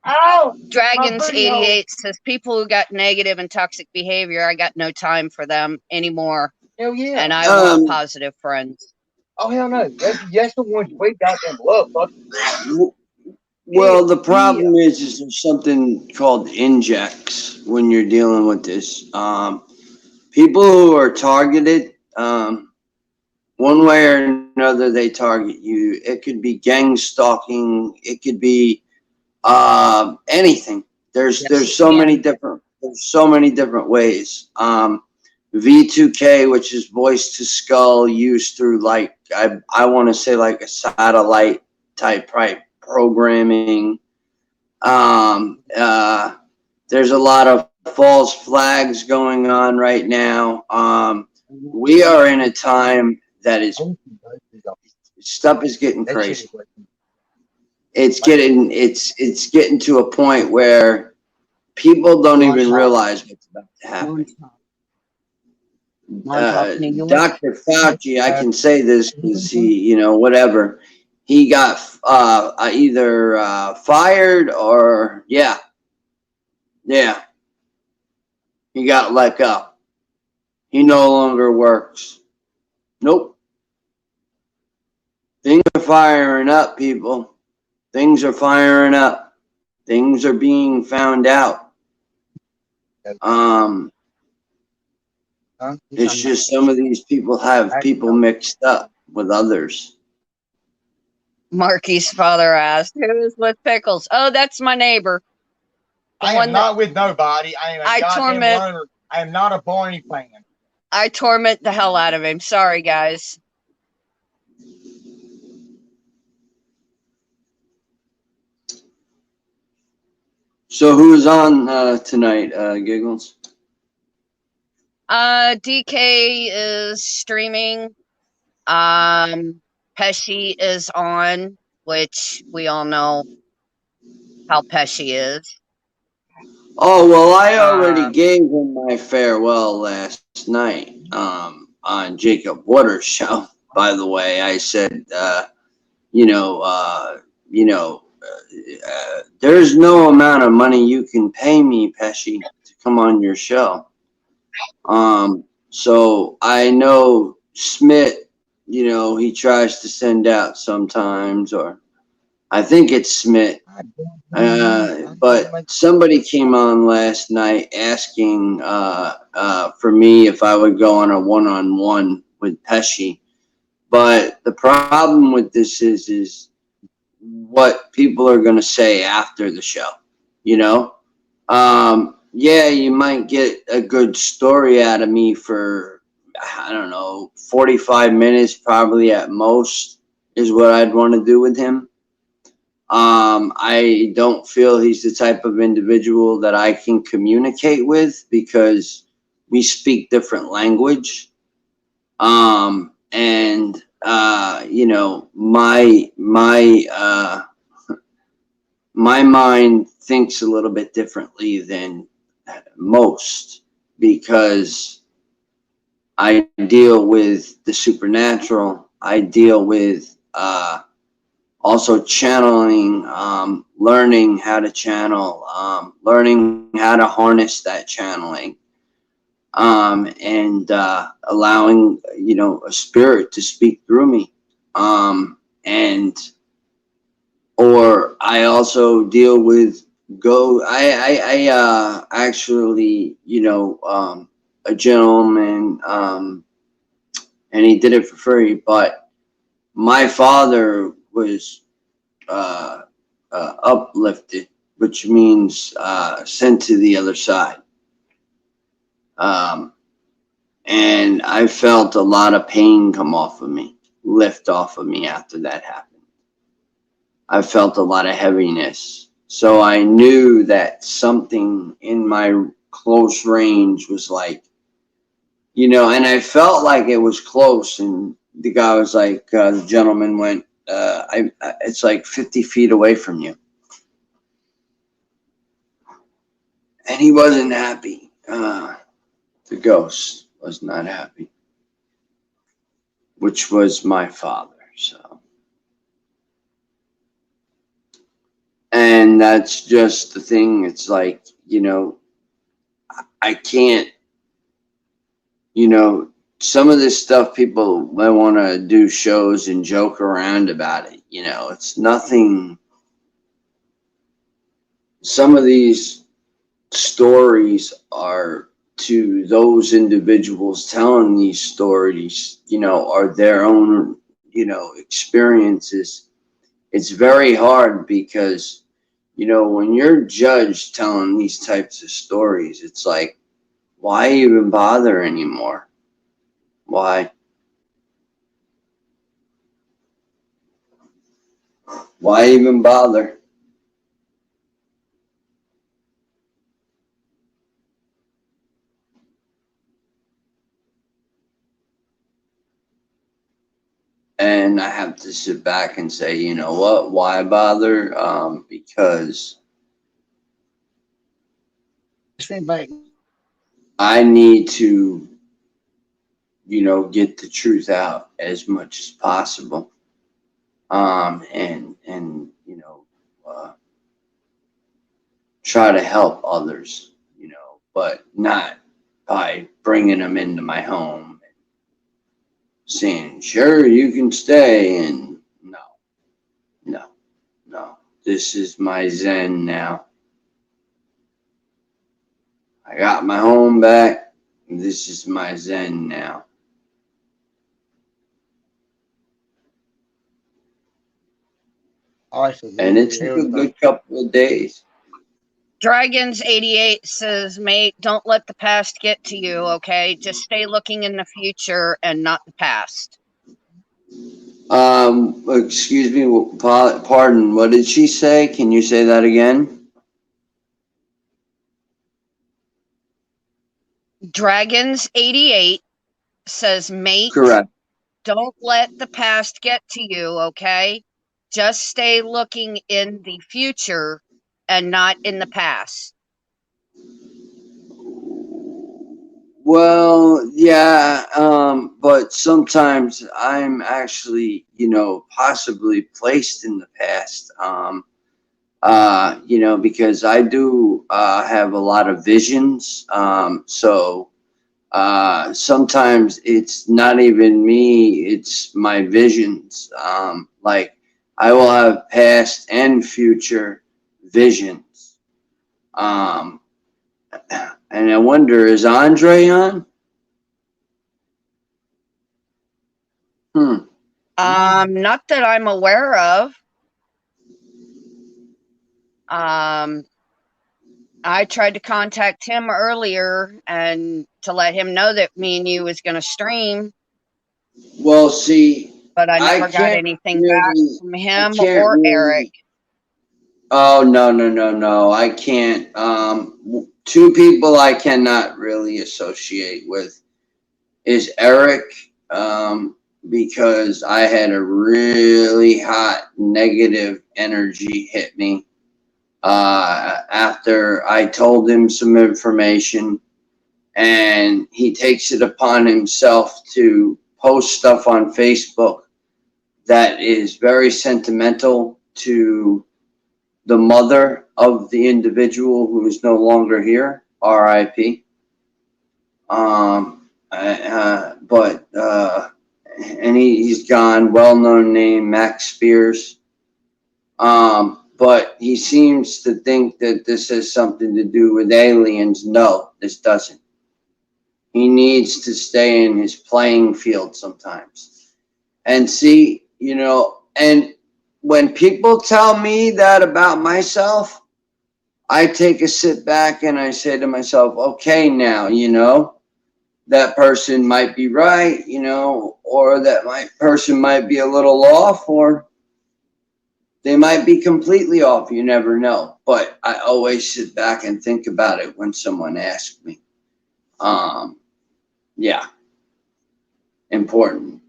Speaker 3: Oh,
Speaker 1: Dragons
Speaker 3: my booty hole.
Speaker 1: 88 says people who got negative and toxic behavior, I got no time for them anymore,
Speaker 3: Hell yeah.
Speaker 1: and I want positive friends.
Speaker 3: Oh, hell no. That's the ones we goddamn love, fuck.
Speaker 2: Well, the problem is there's something called injects when you're dealing with this. People who are targeted, one way or another, they target you. It could be gang stalking. It could be anything. There's so many different ways. V2K, which is voice to skull, used through like I want to say like a satellite type programming. There's a lot of false flags going on right now. We are in a time that is stuff is getting crazy. It's getting to a point where people don't even realize what's about to happen. Dr. Fauci, I can say this because he, whatever, he got either fired or yeah, he got let go. He no longer works. Nope. Things are firing up, people. Things are firing up. Things are being found out. It's just some of these people have people mixed up with others.
Speaker 1: Marky's father asked, "Who is with Pickles?" Oh, that's my neighbor.
Speaker 3: I am not with nobody. I am a goddamn loner. I am not a Barney fan.
Speaker 1: I torment the hell out of him. Sorry, guys.
Speaker 2: So who's on tonight, Giggles?
Speaker 1: DK is streaming. Pesci is on, which we all know how Pesci is.
Speaker 2: Oh, well, I already gave him my farewell last night on Jacob Waters' show. By the way, I said, there's no amount of money you can pay me, Pesci, to come on your show. So I know Smith, he tries to send out sometimes, or I think it's Smith. But somebody came on last night asking for me if I would go on a one-on-one with Pesci. But the problem with this is what people are going to say after the show, Yeah, you might get a good story out of me for, I don't know, 45 minutes probably at most is what I'd want to do with him. I don't feel he's the type of individual that I can communicate with because we speak different language. My mind thinks a little bit differently than most because I deal with the supernatural. I deal with also channeling, learning how to channel, learning how to harness that channeling, and allowing a spirit to speak through me, or I also deal with actually a gentleman, and he did it for free, but my father was uplifted, which means sent to the other side. And I felt a lot of pain come off of me, lift off of me after that happened. I felt a lot of heaviness. So I knew that something in my close range was like, and I felt like it was close. And the guy was like, the gentleman went, it's like 50 feet away from you. And he wasn't happy. The ghost was not happy, which was my father. So, and that's just the thing. It's like, I can't, some of this stuff people might want to do shows and joke around about it. It's nothing. Some of these stories are to those individuals telling these stories, are their own, experiences. It's very hard because, when you're judged telling these types of stories, it's like, why even bother anymore? Why? Why even bother? And I have to sit back and say, you know what? Why bother? Because I need to, get the truth out as much as possible. And try to help others, but not by bringing them into my home and saying, sure, you can stay. And no. This is my Zen now. I got my home back. This is my Zen now. And it took a good couple of days.
Speaker 1: Dragons 88 says, mate, don't let the past get to you, okay? Just stay looking in the future and not the past.
Speaker 2: Excuse me, pardon, what did she say? Can you say that again?
Speaker 1: Dragons 88 says, mate,
Speaker 2: Correct.
Speaker 1: don't let the past get to you, okay? Just stay looking in the future and not in the past.
Speaker 2: Well, yeah, but sometimes I'm actually, possibly placed in the past, because I do have a lot of visions. So sometimes it's not even me, it's my visions. Like I will have past and future visions. And I wonder, is Andre on?
Speaker 1: Not that I'm aware of. I tried to contact him earlier and to let him know that me and you was going to stream,
Speaker 2: Well, see,
Speaker 1: but I never got
Speaker 2: can't
Speaker 1: anything
Speaker 2: really,
Speaker 1: back from him
Speaker 2: I can't
Speaker 1: or
Speaker 2: really-
Speaker 1: Eric.
Speaker 2: Oh, no. I can't. Two people I cannot really associate with is Eric, because I had a really hot negative energy hit me after I told him some information, and he takes it upon himself to post stuff on Facebook that is very sentimental to the mother of the individual who is no longer here, RIP. And he's gone, well-known name, Max Spears. But he seems to think that this has something to do with aliens. No, this doesn't. He needs to stay in his playing field sometimes. And see, and when people tell me that about myself, I take a sit back and I say to myself, okay, now, that person might be right, or that person might be a little off, or they might be completely off. You never know. But I always sit back and think about it when someone asks me. Yeah. Important.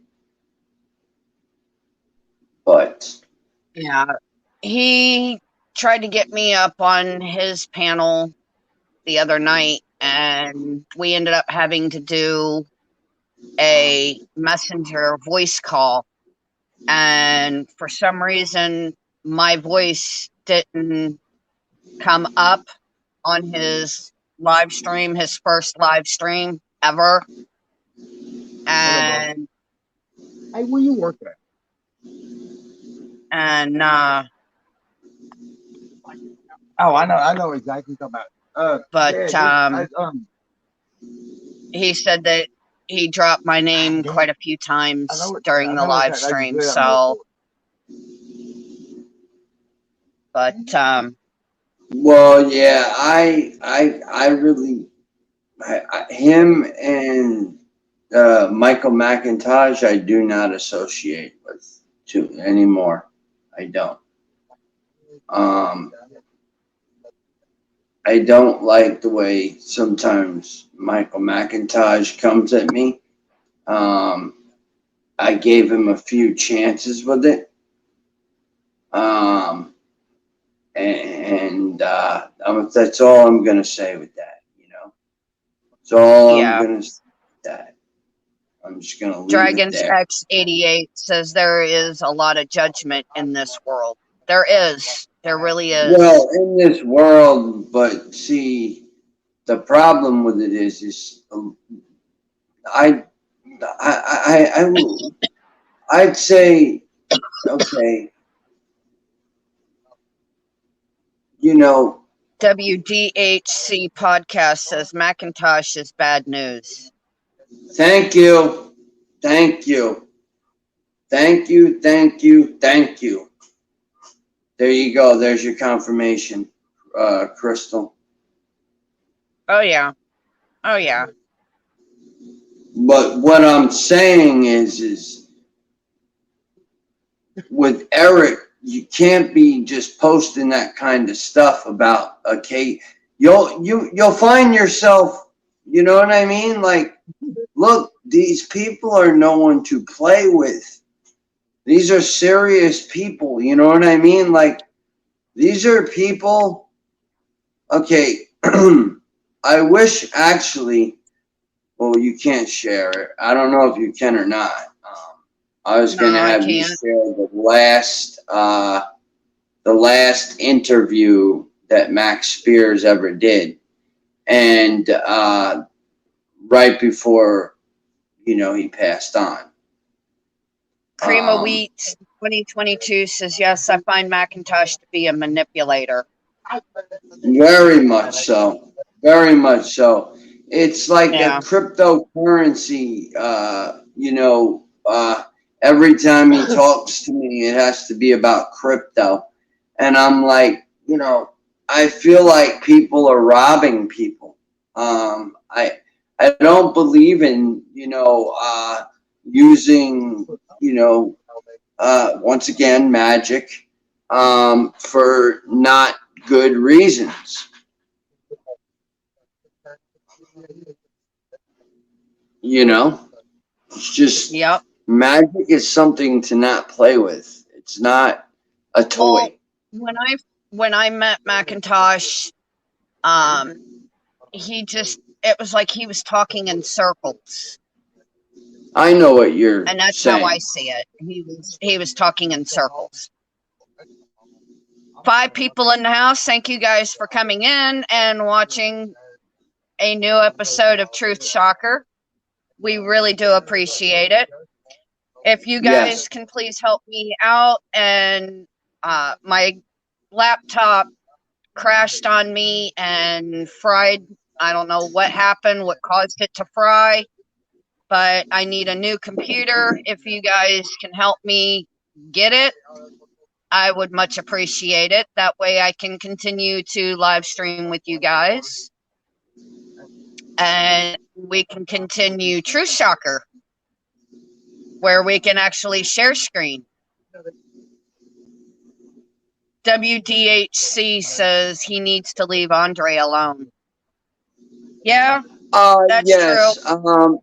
Speaker 2: But
Speaker 1: Yeah, he tried to get me up on his panel the other night, and we ended up having to do a messenger voice call. And for some reason, my voice didn't come up on his live stream, his first live stream ever. And
Speaker 3: Hey, where you work at? Oh, I know exactly what you're talking about.
Speaker 1: But he said that he dropped my name quite a few times during the live stream. So, but
Speaker 2: well, yeah, I really, him and Michael McIntosh, I do not associate with anymore. I don't. I don't like the way sometimes Michael McIntosh comes at me. I gave him a few chances with it. That's all I'm gonna say with that. That's all I'm
Speaker 1: Yeah.
Speaker 2: gonna say with that. I'm just gonna leave it
Speaker 1: Dragons
Speaker 2: there.
Speaker 1: X88 says there is a lot of judgment in this world. There is. There really is.
Speaker 2: Well, in this world, but see, the problem with it is I, I'd say, okay, you know,
Speaker 1: WDHC podcast says Macintosh is bad news.
Speaker 2: thank you, thank you, thank you, thank you, thank you. There you go. There's your confirmation, Crystal.
Speaker 1: Oh yeah. Oh yeah.
Speaker 2: But what I'm saying is with Eric, you can't be just posting that kind of stuff about a Kate. You'll find yourself, you know what I mean? Like, look, these people are no one to play with. These are serious people, you know what I mean? Like, these are people. Okay, I wish actually. Well, you can't share it. I don't know if you can or not. I was
Speaker 1: No,
Speaker 2: gonna
Speaker 1: I
Speaker 2: have you
Speaker 1: can't.
Speaker 2: share the last interview that Max Spears ever did, and right before he passed on.
Speaker 1: Cream of Wheat 2022 says yes, I find Macintosh to be a manipulator.
Speaker 2: Very much so. Very much so. It's like
Speaker 1: Yeah.
Speaker 2: a cryptocurrency. Every time he talks to me, it has to be about crypto, and I'm like, I feel like people are robbing people. I don't believe in using once again magic for not good reasons. It's just
Speaker 1: Yep.
Speaker 2: magic is something to not play with. It's not a toy.
Speaker 1: Well, when I met Macintosh, it was like he was talking in circles.
Speaker 2: I know what you're
Speaker 1: And that's
Speaker 2: saying.
Speaker 1: how I see it. He was talking in circles. 5 people in the house. Thank you guys for coming in and watching a new episode of Truth Shocker. We really do appreciate it. If you guys
Speaker 2: Yes.
Speaker 1: can please help me out, and my laptop crashed on me and fried. I don't know what happened, what caused it to fry, but I need a new computer. If you guys can help me get it, I would much appreciate it. That way I can continue to live stream with you guys. And we can continue Truth Shocker, where we can actually share screen. WDHC says he needs to leave Andre alone. Yeah, that's
Speaker 2: Yes.
Speaker 1: true.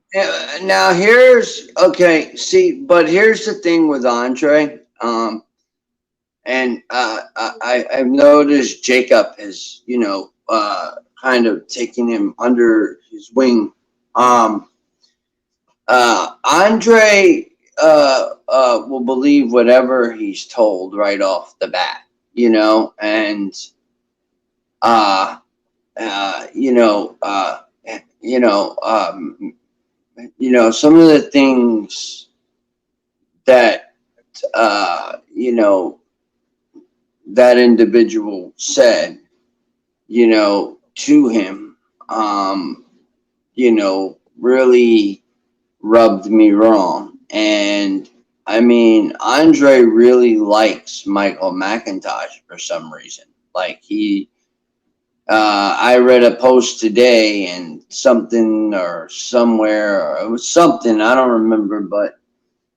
Speaker 2: Now here's the thing with Andre. And I've noticed Jacob has, kind of taken him under his wing. Andre will believe whatever he's told right off the bat, and some of the things that that individual said, to him, really rubbed me wrong. And I mean, Andre really likes Michael McIntosh for some reason. Like I read a post today and something or somewhere, or it was something, I don't remember, but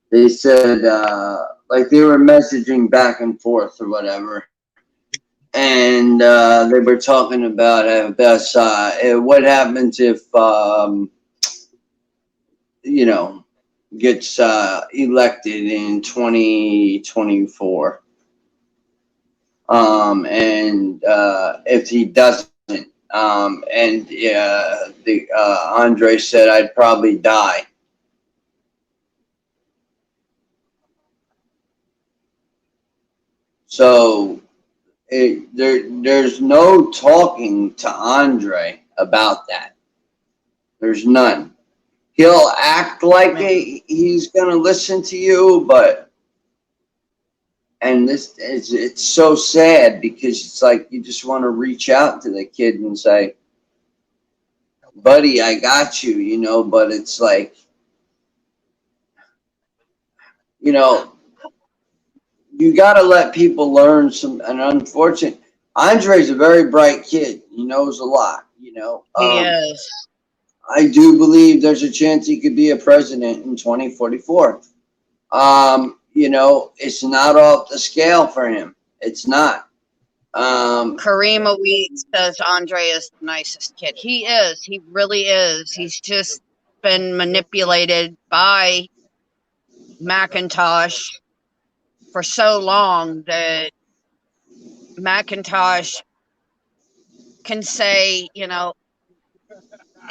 Speaker 2: they said, like they were messaging back and forth or whatever. And they were talking about what happens if, gets elected in 2024. And if he doesn't, and the Andre said I'd probably die. So there's no talking to Andre about that. There's none. He'll act like he's gonna listen to you, but and this is it's so sad because it's like you just want to reach out to the kid and say, buddy, I got you, you know, but it's like, you know, you got to let people learn some. And unfortunately, Andre's a very bright kid. He knows a lot, you know.
Speaker 1: He is.
Speaker 2: I do believe there's a chance he could be a president in 2044. You know, it's not off the scale for him. It's not.
Speaker 1: Karima Wheat says Andre is the nicest kid. He is. He really is. He's just been manipulated by Macintosh for so long that Macintosh can say, you know,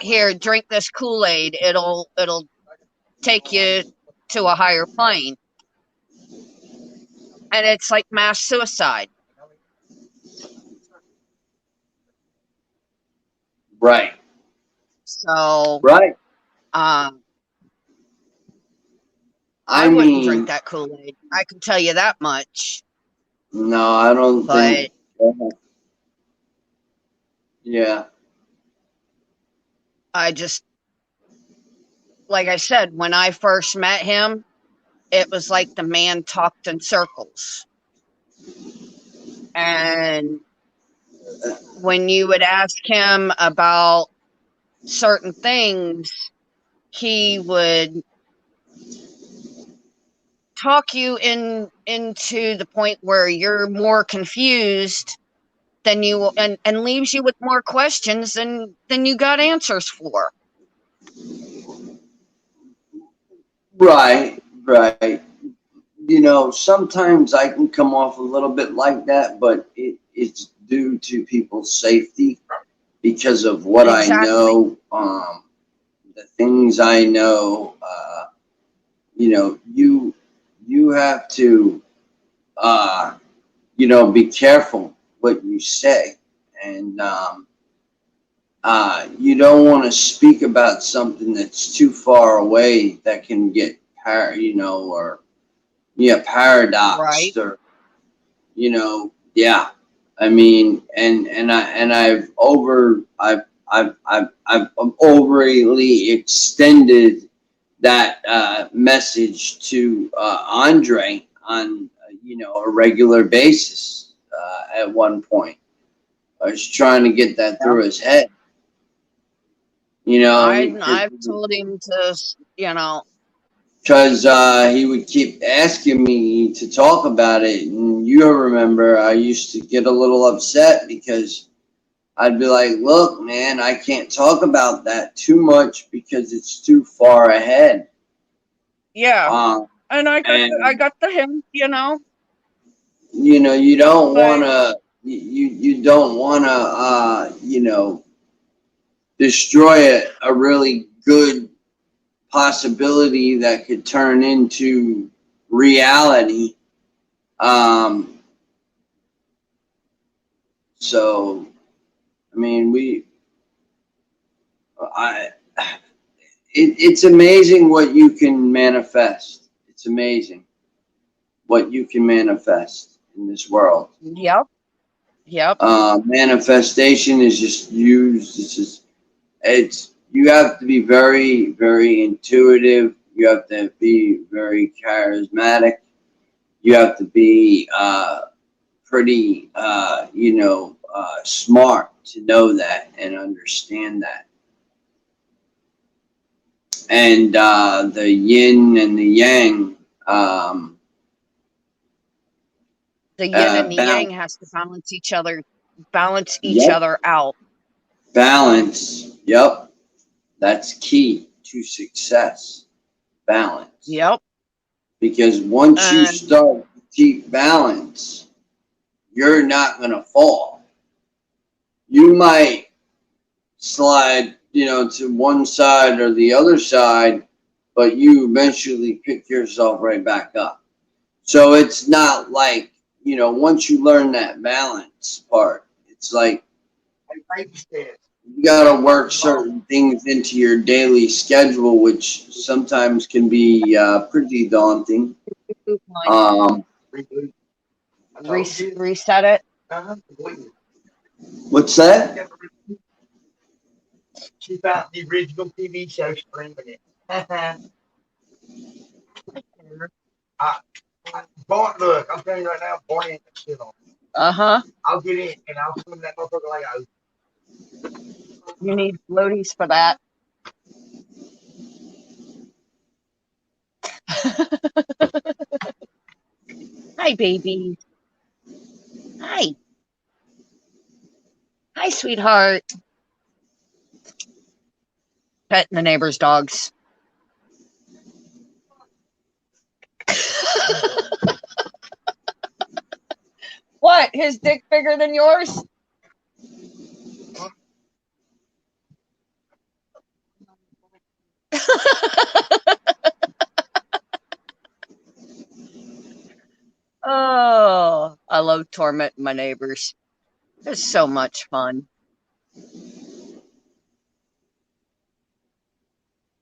Speaker 1: here, drink this Kool-Aid. It'll take you to a higher plane. And it's like mass suicide.
Speaker 2: Right.
Speaker 1: So,
Speaker 2: right.
Speaker 1: I
Speaker 2: mean,
Speaker 1: wouldn't drink that Kool-Aid. I can tell you that much.
Speaker 2: No, I don't
Speaker 1: But
Speaker 2: think. Yeah.
Speaker 1: I just, like I said, when I first met him, it was like the man talked in circles. And when you would ask him about certain things, he would talk you into the point where you're more confused than you and leaves you with more questions than you got answers for.
Speaker 2: Right. You know, sometimes I can come off a little bit like that, but it's due to people's safety because of what
Speaker 1: Exactly.
Speaker 2: I know, the things I know. You know, you have to, you know, be careful what you say, and you don't want to speak about something that's too far away that can get paradoxed,
Speaker 1: Right.
Speaker 2: or you know, yeah. I mean, I've overly extended that message to Andre on you know, a regular basis. At one point, I was trying to get that through his head. You know,
Speaker 1: I've told him to, you know,
Speaker 2: because he would keep asking me to talk about it, and you remember I used to get a little upset because I'd be like, "Look, man, I can't talk about that too much because it's too far ahead."
Speaker 1: yeah. And I got the hint, you know.
Speaker 2: You know, you don't
Speaker 1: But
Speaker 2: want to, you don't want to, you know, destroy a really good possibility that could turn into reality. So, I mean, it's amazing what you can manifest. It's amazing what you can manifest in this world.
Speaker 1: yep.
Speaker 2: Manifestation is just used. You have to be very, very intuitive. You have to be very charismatic. You have to be pretty, you know, smart to know that and understand that. And the yin and the yang.
Speaker 1: The yin and the yang has to balance each other out.
Speaker 2: Balance. Yep. That's key to success. balance.
Speaker 1: Yep.
Speaker 2: Because once you
Speaker 1: And
Speaker 2: start to keep balance, you're not going to fall. You might slide, to one side or the other side, but you eventually pick yourself right back up. So it's not like, once you learn that balance part, it's like you got to work certain things into your daily schedule, which sometimes can be pretty daunting.
Speaker 1: reset it.
Speaker 2: What's that?
Speaker 3: She found the original TV show streaming it. Look, I'm telling you right now, boy ain't that shit on. I'll get in and I'll swim that motherfucker like I.
Speaker 1: You need floaties for that. Hi, baby. Hi. Hi, sweetheart. Petting the neighbor's dogs. What? His dick bigger than yours? Oh, I love tormenting my neighbors. It's so much fun.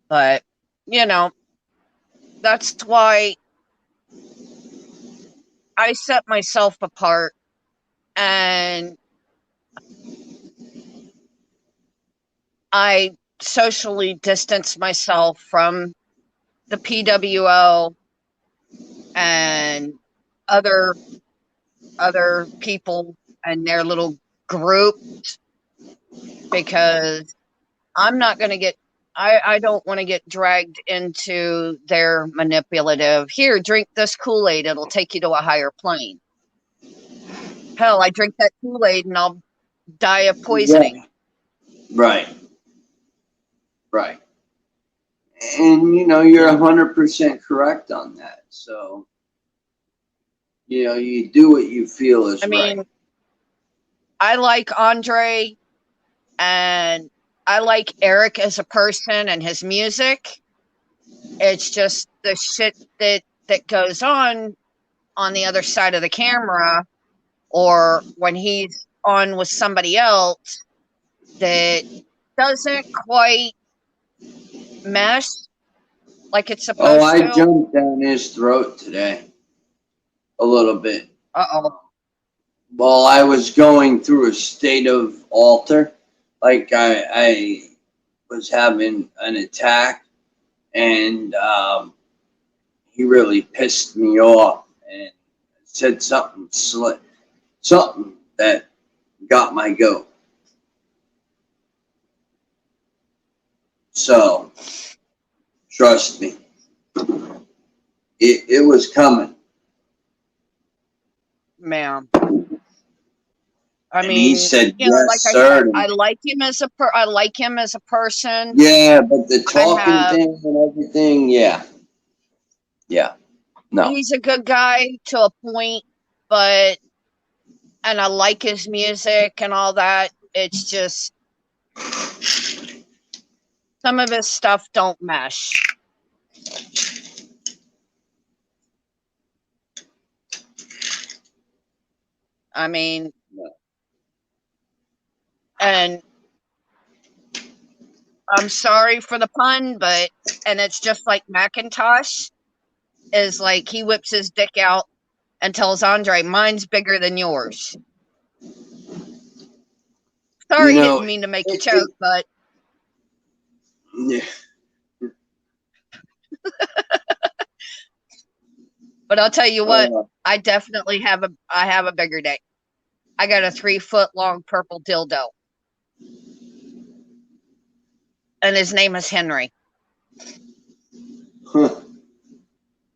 Speaker 1: But, that's why I set myself apart and I socially distance myself from the PWO and other people and their little groups because I'm not going to get I don't want to get dragged into their manipulative, here, drink this Kool-Aid, it'll take you to a higher plane. Hell, I drink that Kool-Aid and I'll die of poisoning.
Speaker 2: Yeah. Right. And you're 100% correct on that. So, you do what you feel is right.
Speaker 1: I like Andre and I like Eric as a person and his music. It's just the shit that goes on the other side of the camera or when he's on with somebody else that doesn't quite mesh like it's supposed
Speaker 2: I
Speaker 1: to.
Speaker 2: jumped down his throat today a little bit. While I was going through a state of alter, like I was having an attack, and he really pissed me off and said something that got my goat. So, trust me, it was coming.
Speaker 1: Man.
Speaker 2: He said, "Yes,
Speaker 1: like
Speaker 2: sir."
Speaker 1: I like him as a person.
Speaker 2: Yeah, but the talking thing and everything, yeah. No.
Speaker 1: He's a good guy to a point, and I like his music and all that. It's just some of his stuff don't mesh. And I'm sorry for the pun, and it's just like Macintosh is like he whips his dick out and tells Andre, mine's bigger than yours. Sorry, didn't mean to make you choke, but
Speaker 2: yeah.
Speaker 1: But I'll tell you what, I definitely have a bigger dick. I got a 3-foot long purple dildo. And his name is Henry.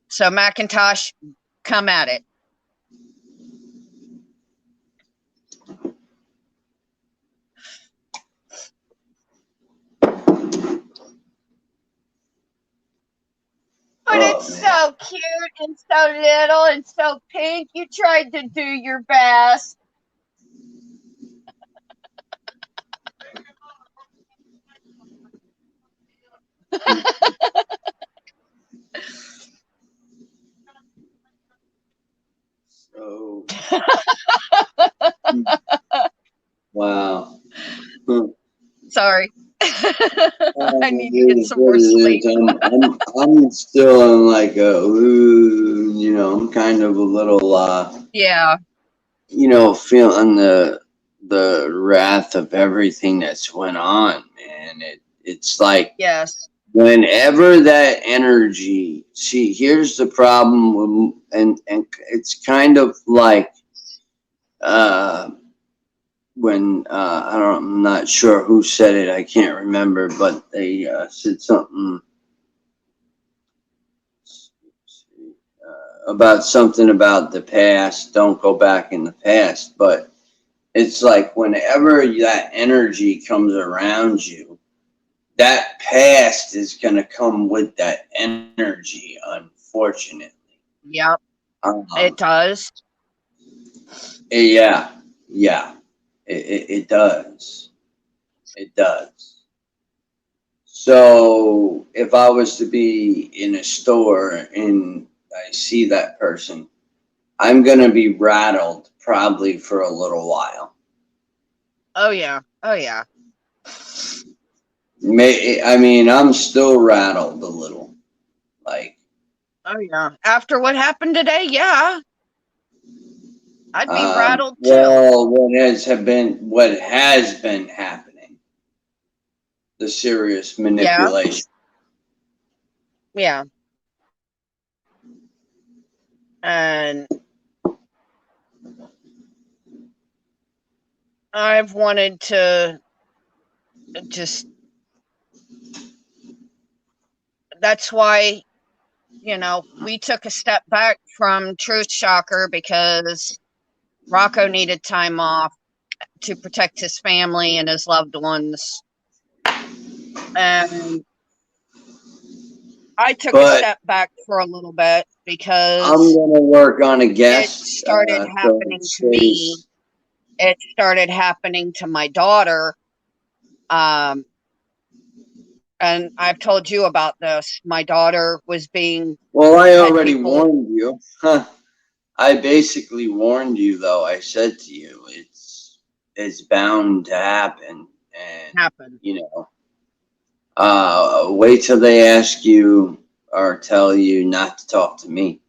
Speaker 1: So Macintosh, come at it. It's so cute and so little and so pink. You tried to do your best.
Speaker 2: So, wow.
Speaker 1: Sorry. I need to get some
Speaker 2: What
Speaker 1: more
Speaker 2: it
Speaker 1: sleep.
Speaker 2: is, I'm still in like a, ooh, you know, I'm kind of a little,
Speaker 1: Yeah.
Speaker 2: you know, feeling the wrath of everything that's went on, man. It's like
Speaker 1: Yes.
Speaker 2: whenever that energy, see, here's the problem with, and it's kind of like, uh, when I'm not sure who said it. I can't remember, but they said something about something about the past. Don't go back in the past. But it's like whenever that energy comes around you, that past is going to come with that energy. Unfortunately,
Speaker 1: Yep.
Speaker 2: um,
Speaker 1: It does.
Speaker 2: yeah, yeah, it does. It does. So if I was to be in a store and I see that person, I'm gonna be rattled probably for a little while.
Speaker 1: Oh yeah. Oh yeah.
Speaker 2: I mean, I'm still rattled a little. Like,
Speaker 1: Oh yeah. After what happened today, yeah, I'd be rattled too.
Speaker 2: well, what has been happening, the serious
Speaker 1: Yeah.
Speaker 2: manipulation.
Speaker 1: Yeah. And I've wanted to just, that's why, we took a step back from Truth Shocker because Rocco needed time off to protect his family and his loved ones. And I took a
Speaker 2: But
Speaker 1: step back for a little bit
Speaker 2: I'm
Speaker 1: because
Speaker 2: gonna work on a
Speaker 1: it
Speaker 2: guest,
Speaker 1: started
Speaker 2: so it
Speaker 1: happening to me.
Speaker 2: stays.
Speaker 1: It started happening to my daughter. Um, and I've told you about this. My daughter was being
Speaker 2: Well, I
Speaker 1: had
Speaker 2: already
Speaker 1: people
Speaker 2: warned you. I basically warned you, though. I said to you, it's bound to happen, and
Speaker 1: happen.
Speaker 2: you know, wait till they ask you or tell you not to talk to me.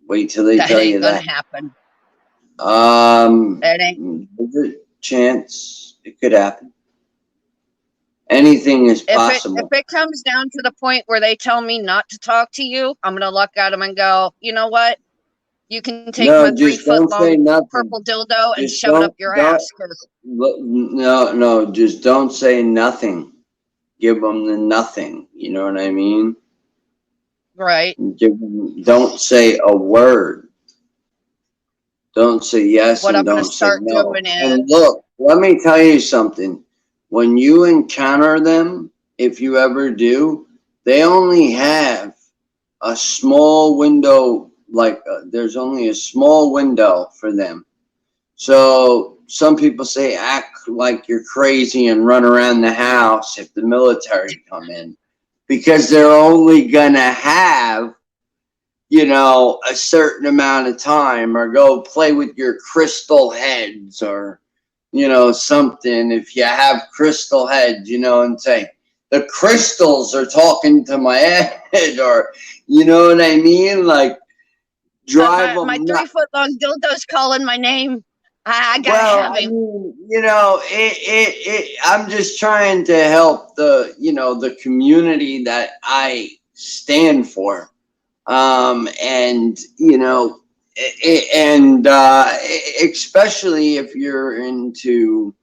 Speaker 2: Wait till they
Speaker 1: That
Speaker 2: tell you
Speaker 1: ain't gonna
Speaker 2: that.
Speaker 1: happen. That ain't.
Speaker 2: There's a chance it could happen. Anything is
Speaker 1: If
Speaker 2: possible.
Speaker 1: it comes down to the point where they tell me not to talk to you, I'm gonna look at them and go, you know what? You can take
Speaker 2: No,
Speaker 1: my
Speaker 2: just
Speaker 1: 3 foot
Speaker 2: don't say
Speaker 1: long
Speaker 2: nothing.
Speaker 1: purple dildo and
Speaker 2: Just
Speaker 1: shove it up your
Speaker 2: don't.
Speaker 1: ass. Because
Speaker 2: No, just don't say nothing. Give them the nothing. You know what I mean?
Speaker 1: right,
Speaker 2: Don't say a word. Don't say yes
Speaker 1: what
Speaker 2: and
Speaker 1: I'm gonna
Speaker 2: don't say
Speaker 1: start
Speaker 2: no.
Speaker 1: doing
Speaker 2: And
Speaker 1: is
Speaker 2: look, let me tell you something. When you encounter them, if you ever do, they only have a small window, like there's only a small window for them. So some people say act like you're crazy and run around the house if the military come in, because they're only gonna have, you know, a certain amount of time, or go play with your crystal heads, or, you know, something. If you have crystal heads, you know, and say, the crystals are talking to my head, or, you know what I mean? Like, drive
Speaker 1: my
Speaker 2: them
Speaker 1: 3
Speaker 2: nuts.
Speaker 1: foot long dildo's calling my name. I gotta
Speaker 2: Well,
Speaker 1: have
Speaker 2: I
Speaker 1: him.
Speaker 2: mean, you know, I'm just trying to help the, you know, the community that I stand for. And you know, and especially if you're into,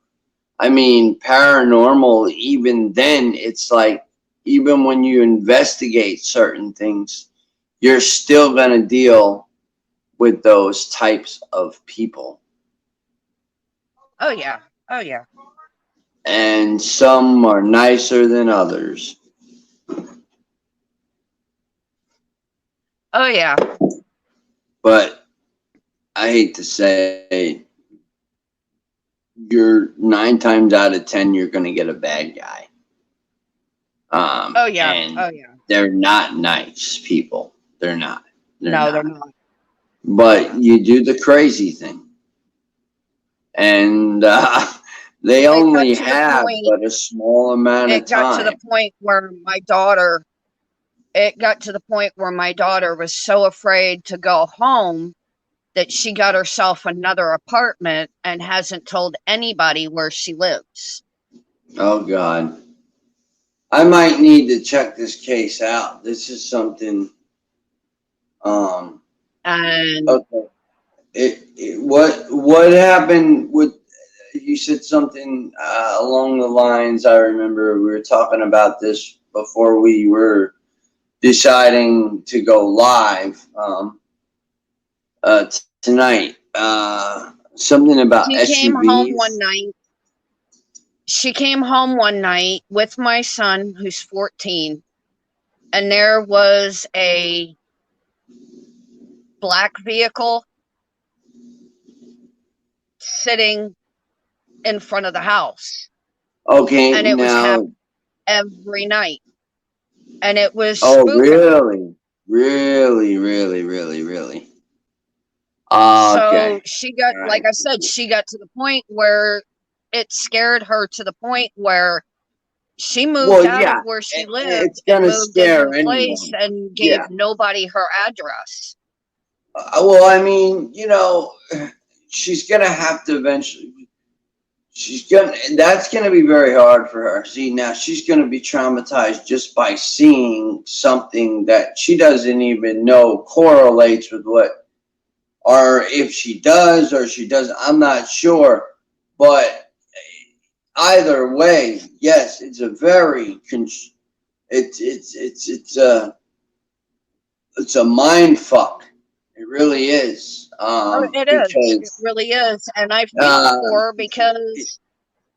Speaker 2: I mean, paranormal. Even then, it's like, even when you investigate certain things, you're still gonna deal with those types of people,
Speaker 1: Oh yeah. Oh yeah.
Speaker 2: and some are nicer than others.
Speaker 1: Oh yeah.
Speaker 2: But I hate to say, you're 9 times out of 10, you're going to get a bad guy.
Speaker 1: Oh yeah.
Speaker 2: And
Speaker 1: Oh yeah.
Speaker 2: they're not nice people. They're not.
Speaker 1: No, they're not.
Speaker 2: But you do the crazy thing. And they
Speaker 1: It got
Speaker 2: only
Speaker 1: to the
Speaker 2: have
Speaker 1: point.
Speaker 2: but a small amount of
Speaker 1: It got to the
Speaker 2: time.
Speaker 1: point where my daughter. It got to the point where my daughter was so afraid to go home that she got herself another apartment and hasn't told anybody where she lives.
Speaker 2: Oh, God. I might need to check this case out. This is something.
Speaker 1: And
Speaker 2: Okay. What happened with? You said something along the lines. I remember we were talking about this before we were deciding to go live tonight. Something about
Speaker 1: she came home one
Speaker 2: SUVs.
Speaker 1: night. She came home one night with my son, who's 14, and there was a black vehicle sitting in front of the house.
Speaker 2: Okay,
Speaker 1: And it was
Speaker 2: now.
Speaker 1: happening every night. And it was
Speaker 2: Oh,
Speaker 1: spooking her.
Speaker 2: really.
Speaker 1: So
Speaker 2: Okay.
Speaker 1: she got,
Speaker 2: All
Speaker 1: like
Speaker 2: right.
Speaker 1: I said, she got to the point where it scared her to the point where she moved
Speaker 2: Well,
Speaker 1: out of
Speaker 2: yeah,
Speaker 1: where she
Speaker 2: it's
Speaker 1: lived and
Speaker 2: gonna
Speaker 1: moved into
Speaker 2: scare
Speaker 1: a place
Speaker 2: anyone.
Speaker 1: and gave
Speaker 2: Yeah.
Speaker 1: nobody her address.
Speaker 2: Well, I mean, she's gonna have to eventually. That's gonna be very hard for her. See, now she's gonna be traumatized just by seeing something that she doesn't even know correlates with what, or if she does or she doesn't. I'm not sure, but either way, yes, it's a very it's a mind fuck. It really is.
Speaker 1: Oh, it is. It
Speaker 2: Because
Speaker 1: really is. And I feel
Speaker 2: uh,
Speaker 1: for her because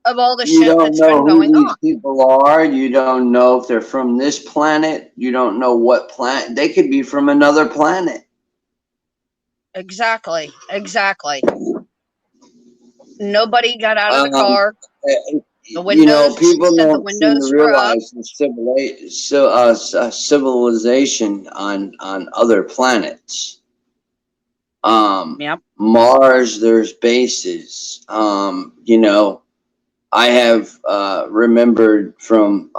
Speaker 1: of all the
Speaker 2: you
Speaker 1: shit
Speaker 2: don't
Speaker 1: that's
Speaker 2: know
Speaker 1: been
Speaker 2: who
Speaker 1: going
Speaker 2: these
Speaker 1: on.
Speaker 2: people are. You don't know if they're from this planet. You don't know what planet. They could be from another planet.
Speaker 1: Exactly. Exactly. Nobody got out of the
Speaker 2: Um,
Speaker 1: car.
Speaker 2: uh,
Speaker 1: The she
Speaker 2: People
Speaker 1: said the
Speaker 2: don't seem to
Speaker 1: windows were up.
Speaker 2: realize the civilization on other planets.
Speaker 1: Yep.
Speaker 2: Mars, there's bases. I have remembered from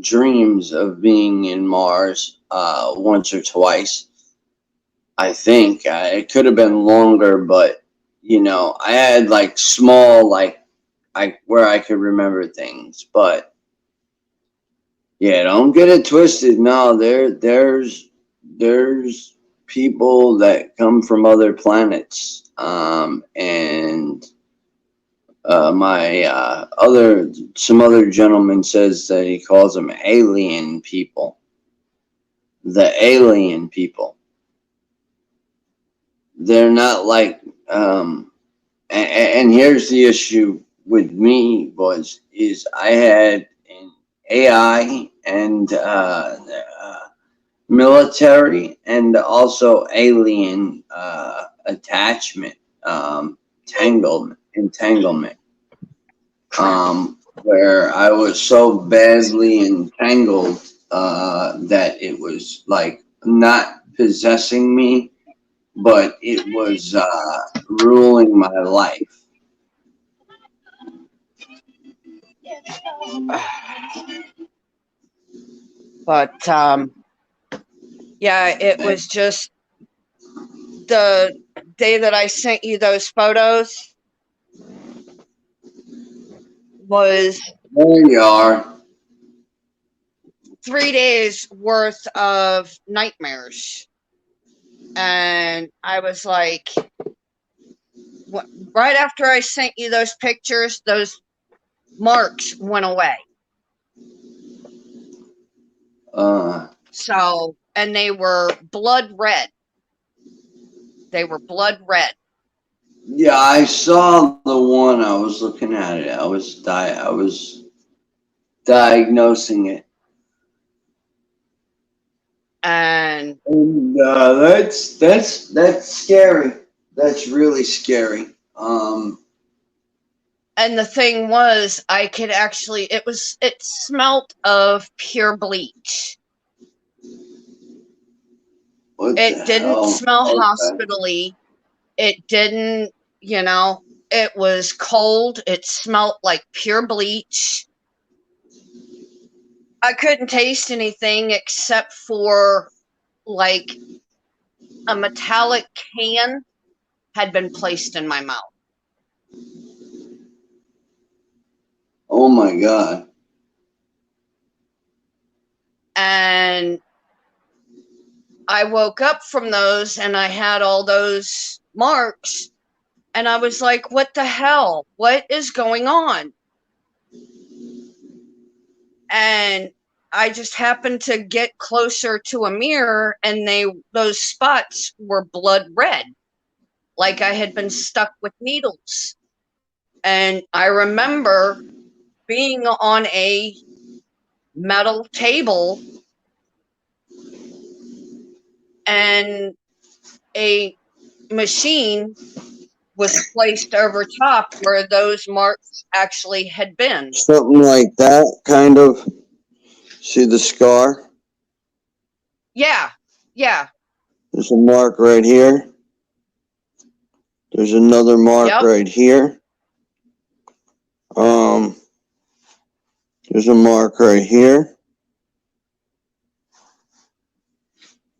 Speaker 2: dreams of being in Mars once or twice. I think it could have been longer, but I had like small, like where I could remember things. But yeah, don't get it twisted. No, there's people that come from other planets, and my some other gentleman says that he calls them alien people. The alien people. They're not like, and here's the issue with me is I had an AI and military and also alien attachment, entanglement. Where I was so badly entangled that it was like not possessing me, but it was ruling my life.
Speaker 1: But yeah, it was just the day that I sent you those photos was
Speaker 2: There you are.
Speaker 1: 3 days worth of nightmares. And I was like, right after I sent you those pictures, those marks went away. So, and they were blood red. They were blood red.
Speaker 2: Yeah, I saw the one. I was looking at it. I was diagnosing it.
Speaker 1: And
Speaker 2: That's scary. That's really scary.
Speaker 1: and the thing was, I could actually, it smelt of pure bleach.
Speaker 2: What
Speaker 1: It
Speaker 2: the
Speaker 1: didn't
Speaker 2: hell?
Speaker 1: smell
Speaker 2: Okay.
Speaker 1: hospitally. It didn't, it was cold. It smelt like pure bleach. I couldn't taste anything except for like a metallic can had been placed in my mouth.
Speaker 2: Oh my God.
Speaker 1: And I woke up from those and I had all those marks. And I was like, what the hell? What is going on? And I just happened to get closer to a mirror and those spots were blood red, like I had been stuck with needles. And I remember being on a metal table and a machine was placed over top where those marks actually had been.
Speaker 2: Something like that, kind of. See the scar?
Speaker 1: Yeah, yeah,
Speaker 2: There's a mark right here. There's another mark
Speaker 1: yep.
Speaker 2: right here. There's a mark right here.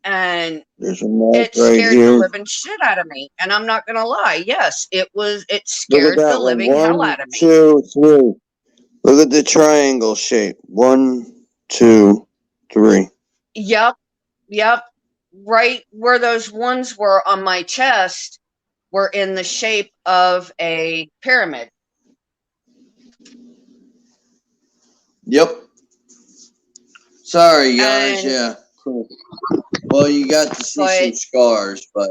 Speaker 1: And
Speaker 2: There's a mark
Speaker 1: it
Speaker 2: right
Speaker 1: scared the
Speaker 2: here.
Speaker 1: living shit out of me. And I'm not gonna lie, yes, it
Speaker 2: Look at
Speaker 1: scared the
Speaker 2: that one.
Speaker 1: living hell
Speaker 2: 1,
Speaker 1: out of me.
Speaker 2: 2, 3. Look at the triangle shape. 1, 2, 3.
Speaker 1: Yep, yep. Right where those ones were on my chest were in the shape of a pyramid.
Speaker 2: Yep. Sorry, guys.
Speaker 1: And
Speaker 2: Yeah. Cool. Well, you got to see some
Speaker 1: but
Speaker 2: scars, but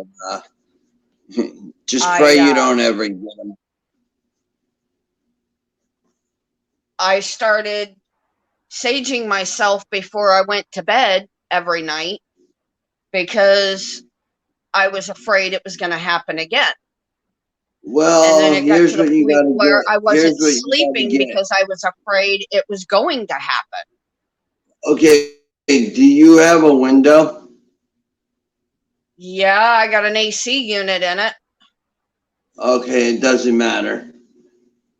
Speaker 2: just pray you
Speaker 1: I
Speaker 2: don't ever get them.
Speaker 1: I started saging myself before I went to bed every night because I was afraid it was going to happen again. And then
Speaker 2: Well,
Speaker 1: it got to
Speaker 2: here's
Speaker 1: the
Speaker 2: what you
Speaker 1: point
Speaker 2: got to
Speaker 1: where
Speaker 2: get.
Speaker 1: I
Speaker 2: Here's
Speaker 1: wasn't
Speaker 2: what you got to
Speaker 1: sleeping
Speaker 2: get.
Speaker 1: because I was afraid it was going to happen.
Speaker 2: Okay. Do you have a window?
Speaker 1: Yeah, I got an AC unit in it.
Speaker 2: Okay, it doesn't matter.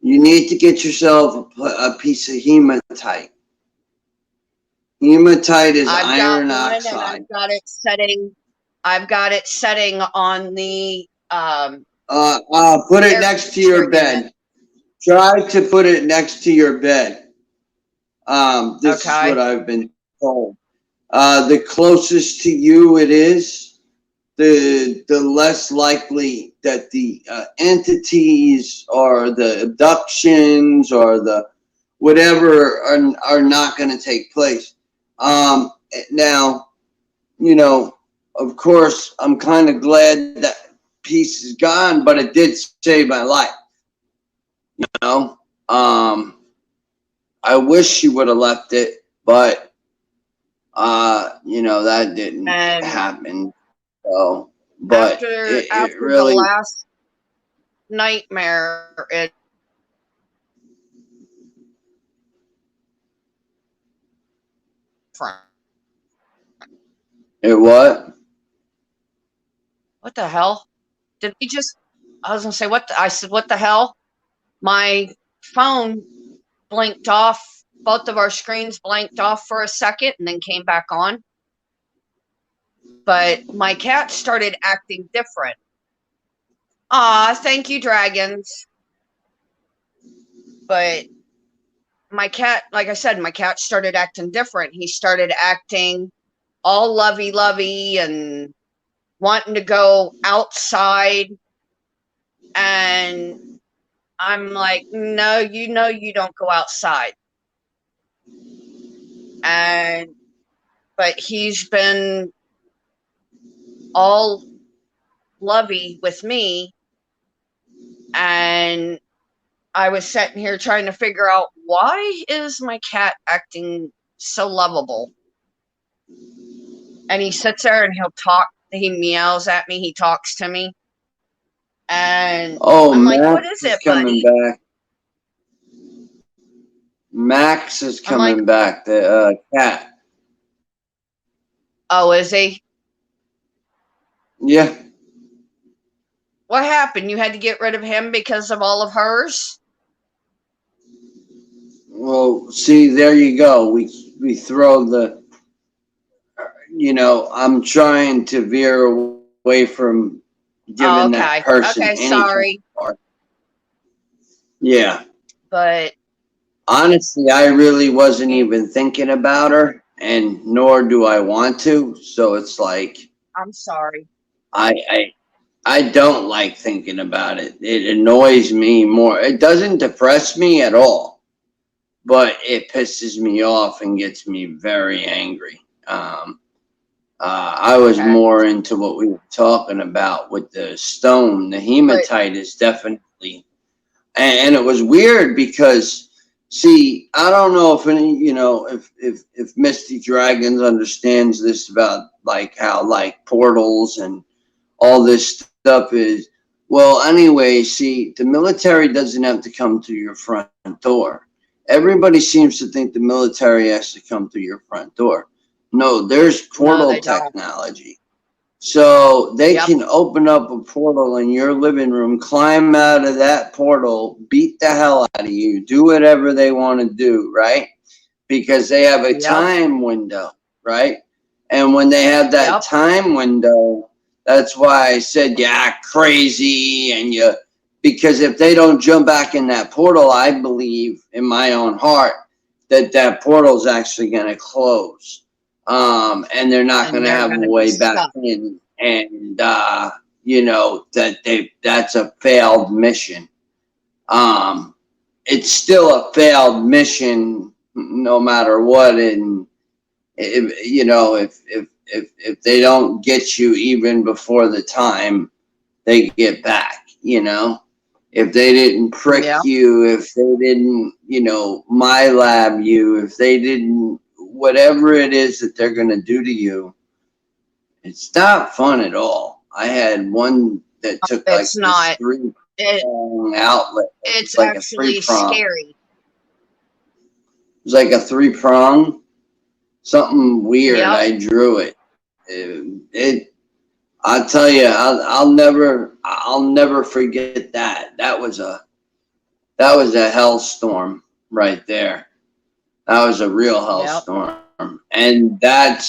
Speaker 2: You need to get yourself a piece of hematite. Hematite is
Speaker 1: I've got
Speaker 2: iron
Speaker 1: one and
Speaker 2: oxide.
Speaker 1: I've got it setting on the
Speaker 2: Put it
Speaker 1: air
Speaker 2: next to
Speaker 1: conditioner
Speaker 2: your
Speaker 1: unit.
Speaker 2: bed. Try to put it next to your bed. This is what
Speaker 1: Okay.
Speaker 2: I've been told. The closest to you it is, the less likely that the entities or the abductions or the whatever are not going to take place. Now, of course, I'm kind of glad that piece is gone, but it did save my life. You know, I wish she would have left it, but that didn't
Speaker 1: And
Speaker 2: happen. So, but it
Speaker 1: after the
Speaker 2: really,
Speaker 1: last nightmare, it
Speaker 2: what?
Speaker 1: what the hell? Did we just I was gonna say I said what the hell? My phone blinked off, both of our screens blanked off for a second and then came back on. But my cat started acting different. Aw, thank you, dragons. But my cat, like I said, my cat started acting different. He started acting all lovey-lovey and wanting to go outside. And I'm like, no, you don't go outside. But he's been all lovey with me. And I was sitting here trying to figure out, why is my cat acting so lovable? and he sits there and he'll talk. He meows at me. He talks to me. And
Speaker 2: Oh,
Speaker 1: I'm like, what
Speaker 2: Max
Speaker 1: is
Speaker 2: is
Speaker 1: it,
Speaker 2: coming
Speaker 1: buddy?
Speaker 2: back. Max is
Speaker 1: I'm like,
Speaker 2: coming back. The cat.
Speaker 1: oh, is he?
Speaker 2: Yeah.
Speaker 1: What happened? You had to get rid of him because of all of hers?
Speaker 2: Well, see, there you go. We throw the. I'm trying to veer away from
Speaker 1: Oh,
Speaker 2: giving that
Speaker 1: okay.
Speaker 2: person
Speaker 1: Okay,
Speaker 2: any kind of
Speaker 1: sorry.
Speaker 2: part. Yeah.
Speaker 1: But
Speaker 2: Honestly, I really wasn't even thinking about her, and nor do I want to. So it's like
Speaker 1: I'm sorry.
Speaker 2: I don't like thinking about it. It annoys me more. It doesn't depress me at all, but it pisses me off and gets me very angry. I was
Speaker 1: Okay.
Speaker 2: more into what we were talking about with the stone. The
Speaker 1: But
Speaker 2: hematite is definitely, and it was weird because, see, I don't know if any, if Misty Dragons understands this about like how like portals and all this stuff is. Well, anyway, see, the military doesn't have to come to your front door. Everybody seems to think the military has to come to your front door. No, there's
Speaker 1: no,
Speaker 2: portal
Speaker 1: they don't.
Speaker 2: technology. So they
Speaker 1: Yep.
Speaker 2: can open up a portal in your living room, climb out of that portal, beat the hell out of you, do whatever they want to do, right? Because they have a
Speaker 1: Yep.
Speaker 2: time window, right? And when they have that
Speaker 1: Yep.
Speaker 2: time window, that's why I said you act crazy because if they don't jump back in that portal, I believe in my own heart that portal is actually going to close. And they're not going
Speaker 1: And
Speaker 2: to
Speaker 1: they're
Speaker 2: have a
Speaker 1: going to be
Speaker 2: way back
Speaker 1: stuck.
Speaker 2: in. And, that's a failed mission. It's still a failed mission no matter what. And, if they don't get you even before the time, they get back, if they didn't prick
Speaker 1: Yep.
Speaker 2: you, if they didn't, my lab you, if they didn't, whatever it is that they're going to do to you, it's not fun at all. I had one that took like
Speaker 1: It's
Speaker 2: this
Speaker 1: not.
Speaker 2: three
Speaker 1: It,
Speaker 2: prong outlet. It was
Speaker 1: it's
Speaker 2: like a three
Speaker 1: actually
Speaker 2: prong.
Speaker 1: scary.
Speaker 2: It was like a three prong, something weird.
Speaker 1: Yep.
Speaker 2: I drew it. I'll tell you, I'll never forget that. That was a hellstorm right there. That was a real
Speaker 1: Yep.
Speaker 2: hellstorm, and that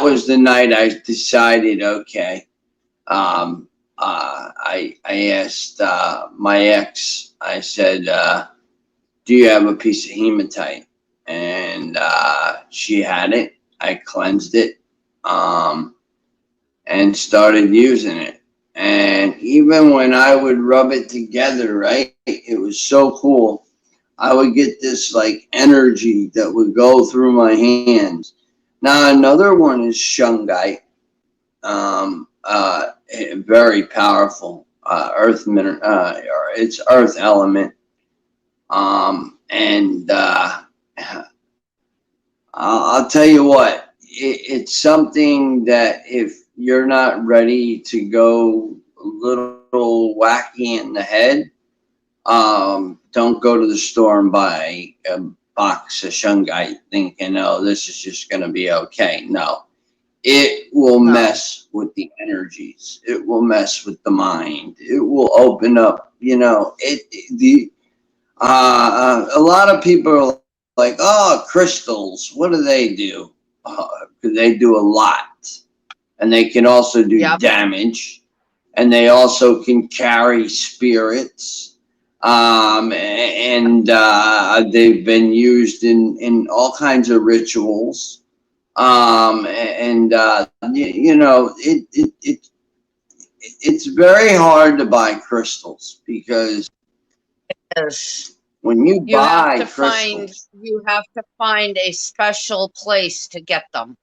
Speaker 2: was the night I decided. Okay, I asked my ex. I said, "Do you have a piece of hematite?" And she had it. I cleansed it. And started using it. And even when I would rub it together, right, it was so cool. I would get this like energy that would go through my hands. Now another one is shungite. Very powerful earth mineral. It's earth element. And I'll tell you what, it's something that if you're not ready to go a little wacky in the head, don't go to the store and buy a box of shungite thinking, oh, this is just going to be okay. No, it will mess with the energies. It will mess with the mind. It will open up, a lot of people are like, oh, crystals, what do they do? They do a lot. And they can also do
Speaker 1: Yep.
Speaker 2: damage. And they also can carry spirits. And they've been used in all kinds of rituals. It's very hard to buy crystals because
Speaker 1: Yes.
Speaker 2: when you
Speaker 1: You have
Speaker 2: buy
Speaker 1: to
Speaker 2: crystals,
Speaker 1: find a special place to get them.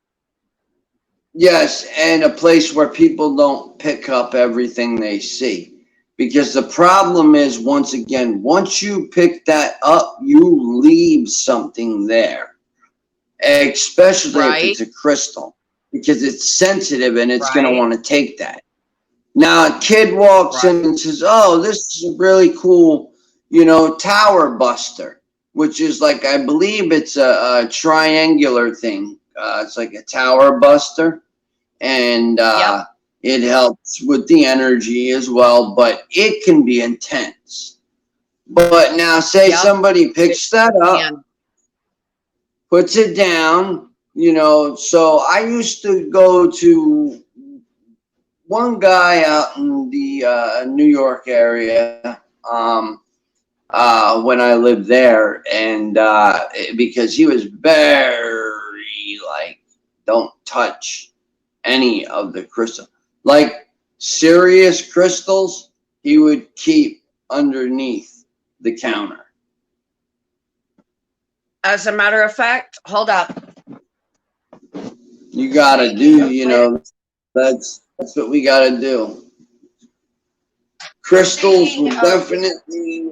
Speaker 2: yes, and a place where people don't pick up everything they see. Because the problem is, once again, once you pick that up, you leave something there, especially if
Speaker 1: Right.
Speaker 2: it's a crystal. because it's sensitive and it's going to
Speaker 1: Right.
Speaker 2: want to take that. Now, a kid walks
Speaker 1: Right.
Speaker 2: in and says, "Oh, this is a really cool, tower buster," which is like, I believe it's a triangular thing. It's like a tower buster, and
Speaker 1: Yep.
Speaker 2: it helps with the energy as well, but it can be intense. But now, say
Speaker 1: Yep.
Speaker 2: somebody picks that up,
Speaker 1: And
Speaker 2: puts it down, so I used to go to one guy out in the New York area when I lived there, and because he was very like, don't touch any of the crystal, like serious crystals, he would keep underneath the counter.
Speaker 1: as a matter of fact, hold up.
Speaker 2: You gotta do, that's what we gotta do. Crystals will
Speaker 1: Speaking of-
Speaker 2: definitely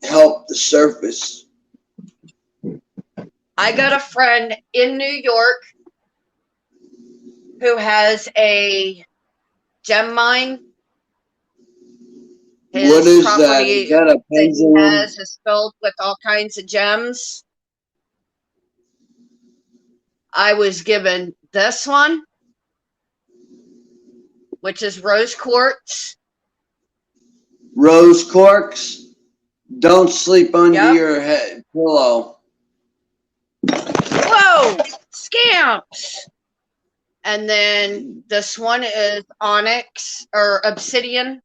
Speaker 2: help the surface.
Speaker 1: I got a friend in New York who has a gem mine. His
Speaker 2: What is that?
Speaker 1: property
Speaker 2: Is that a
Speaker 1: that he
Speaker 2: pendulum?
Speaker 1: has is filled with all kinds of gems. I was given this one, which is rose quartz.
Speaker 2: Rose quartz. Don't sleep under
Speaker 1: Yep.
Speaker 2: your head pillow.
Speaker 1: Whoa, scamps! And then this one is onyx or obsidian.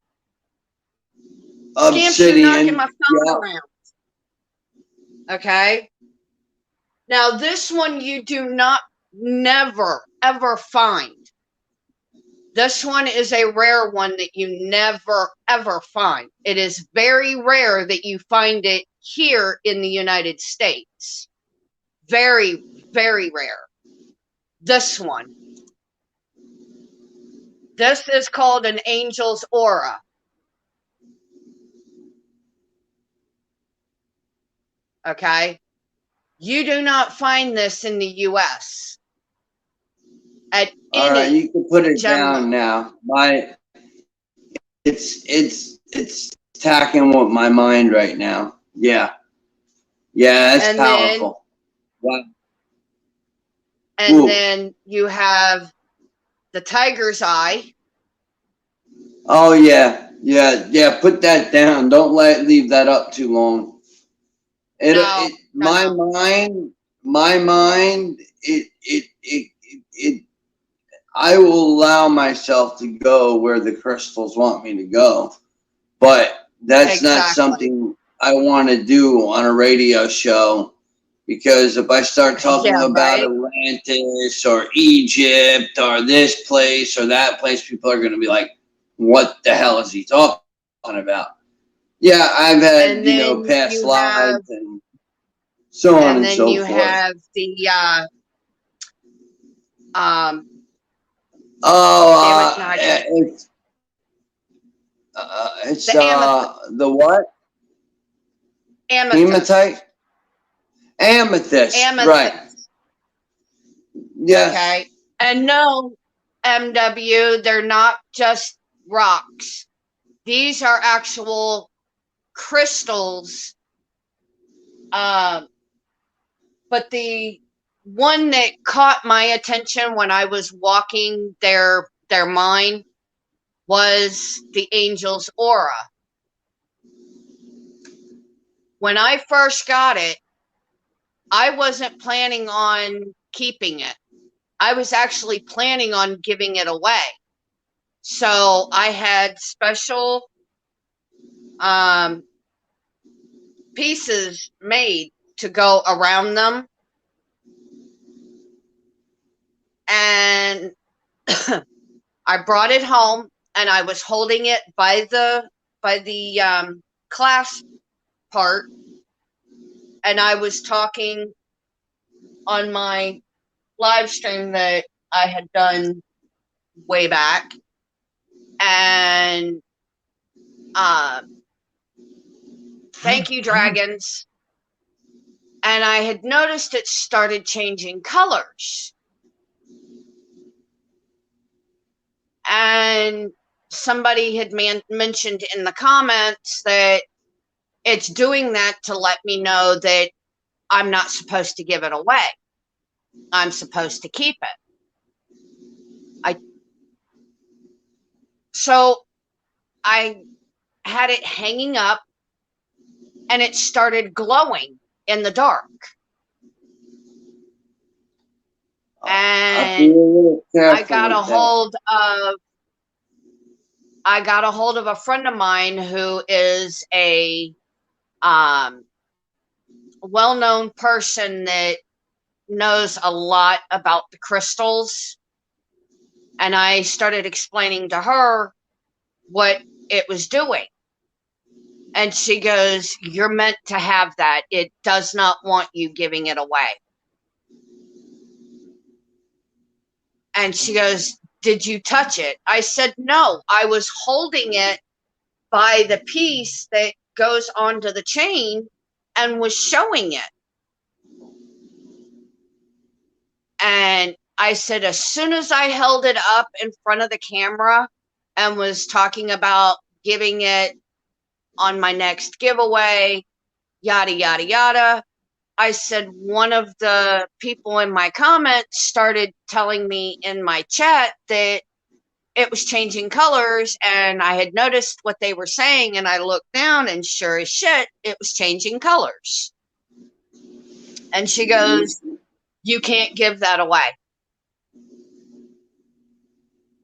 Speaker 1: Scamps, you're knocking
Speaker 2: Obsidian.
Speaker 1: my phone
Speaker 2: Yeah.
Speaker 1: around. Okay. Now this one you do not never ever find. This one is a rare one that you never ever find. It is very rare that you find it here in the United States. Very, very rare. This one. This is called an angel's aura. Okay. You do not find this in the US at
Speaker 2: All right,
Speaker 1: any
Speaker 2: you can put it
Speaker 1: gem
Speaker 2: down
Speaker 1: mine.
Speaker 2: now. It's attacking with my mind right now. Yeah. Yeah, that's
Speaker 1: And then
Speaker 2: powerful. Wow.
Speaker 1: and
Speaker 2: Ooh.
Speaker 1: then you have the tiger's eye.
Speaker 2: Oh yeah. Yeah, put that down. Don't leave that up too long.
Speaker 1: No,
Speaker 2: My
Speaker 1: no.
Speaker 2: mind, I will allow myself to go where the crystals want me to go, but that's not
Speaker 1: Exactly.
Speaker 2: something I want to do on a radio show, because if I start talking
Speaker 1: Yeah,
Speaker 2: about
Speaker 1: right.
Speaker 2: Atlantis or Egypt or this place or that place, people are going to be like, "What the hell is he talking about?" Yeah, I've had,
Speaker 1: And then
Speaker 2: past
Speaker 1: you have
Speaker 2: lives and so on
Speaker 1: and
Speaker 2: and
Speaker 1: then
Speaker 2: so
Speaker 1: you
Speaker 2: forth.
Speaker 1: have the
Speaker 2: Oh,
Speaker 1: damn it, no,
Speaker 2: it's
Speaker 1: the amethyst.
Speaker 2: the what?
Speaker 1: Amethyst.
Speaker 2: Amethyst,
Speaker 1: Amethyst.
Speaker 2: right? Yes.
Speaker 1: Okay. And no, MW, they're not just rocks. These are actual crystals. But the one that caught my attention when I was walking their mine was the angel's aura. When I first got it, I wasn't planning on keeping it. I was actually planning on giving it away. So I had special pieces made to go around them. And I brought it home and I was holding it by the clasp part, and I was talking on my live stream that I had done way back, and thank you, dragons. And I had noticed it started changing colors. And somebody had mentioned in the comments that it's doing that to let me know that I'm not supposed to give it away. I'm supposed to keep it. So I had it hanging up and it started glowing in the dark. And I got a hold of a friend of mine who is a well-known person that knows a lot about the crystals. And I started explaining to her what it was doing. And she goes, "You're meant to have that. It does not want you giving it away." And she goes, "Did you touch it?" I said, "No, I was holding it by the piece that goes onto the chain and was showing it." And I said, as soon as I held it up in front of the camera and was talking about giving it on my next giveaway, yada, yada, yada, I said, one of the people in my comments started telling me in my chat that it was changing colors, and I had noticed what they were saying, and I looked down, and sure as shit, it was changing colors. And she goes, "You can't give that away."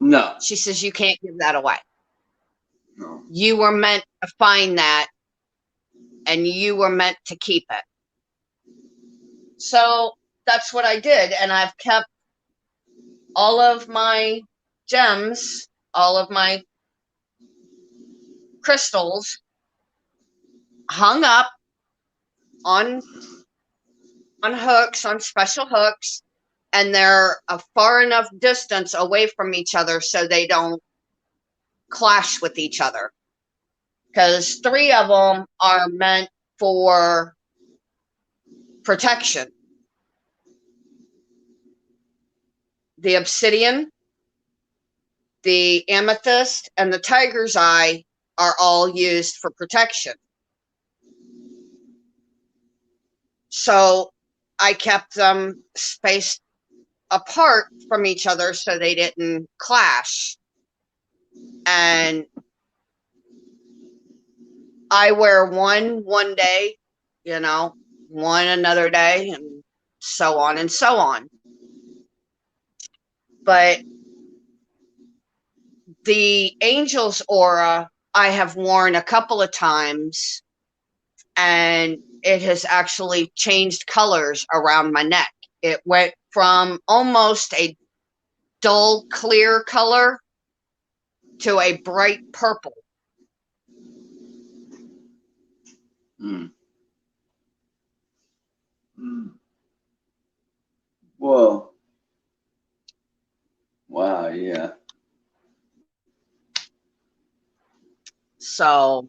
Speaker 2: No.
Speaker 1: She says, "You can't give that away.
Speaker 2: No.
Speaker 1: You were meant to find that, and you were meant to keep it." So that's what I did, and I've kept all of my gems, all of my crystals hung up on hooks, on special hooks, and they're a far enough distance away from each other so they don't clash with each other. Because 3 of them are meant for protection. The obsidian, the amethyst, and the tiger's eye are all used for protection. So I kept them spaced apart from each other so they didn't clash. And I wear one day, one another day, and so on and so on. But the angel's aura I have worn a couple of times, and it has actually changed colors around my neck. It went from almost a dull clear color to a bright purple.
Speaker 2: Mm. Mm. Whoa. Wow, yeah.
Speaker 1: So,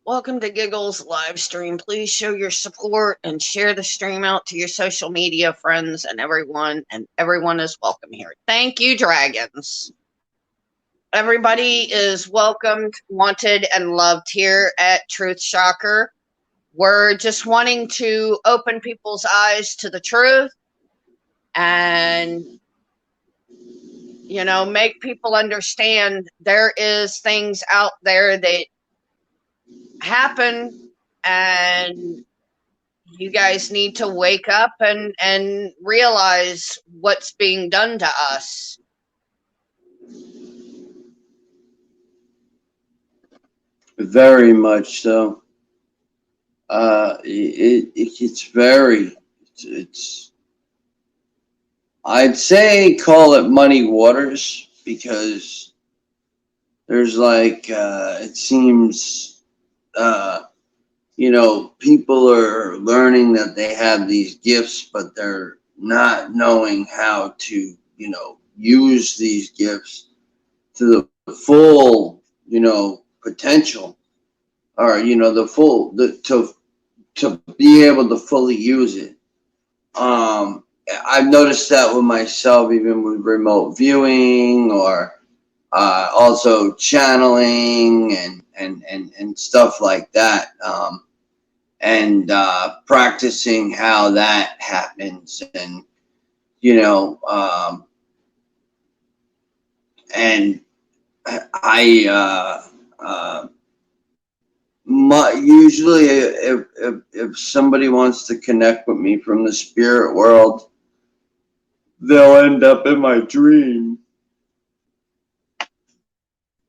Speaker 1: welcome to Giggle's live stream. Please show your support and share the stream out to your social media friends and everyone is welcome here. Thank you, dragons. Everybody is welcomed, wanted, and loved here at Truth Shocker. We're just wanting to open people's eyes to the truth and, make people understand there is things out there that happen, and you guys need to wake up and realize what's being done to us.
Speaker 2: Very much so. It's very, it's, I'd say call it muddy waters, because there's it seems, people are learning that they have these gifts, but they're not knowing how to, use these gifts to the full, potential, or, to be able to fully use it. I've noticed that with myself, even with remote viewing or also channeling and stuff like that. And practicing how that happens, and you know, and I usually if somebody wants to connect with me from the spirit world, they'll end up in my dream.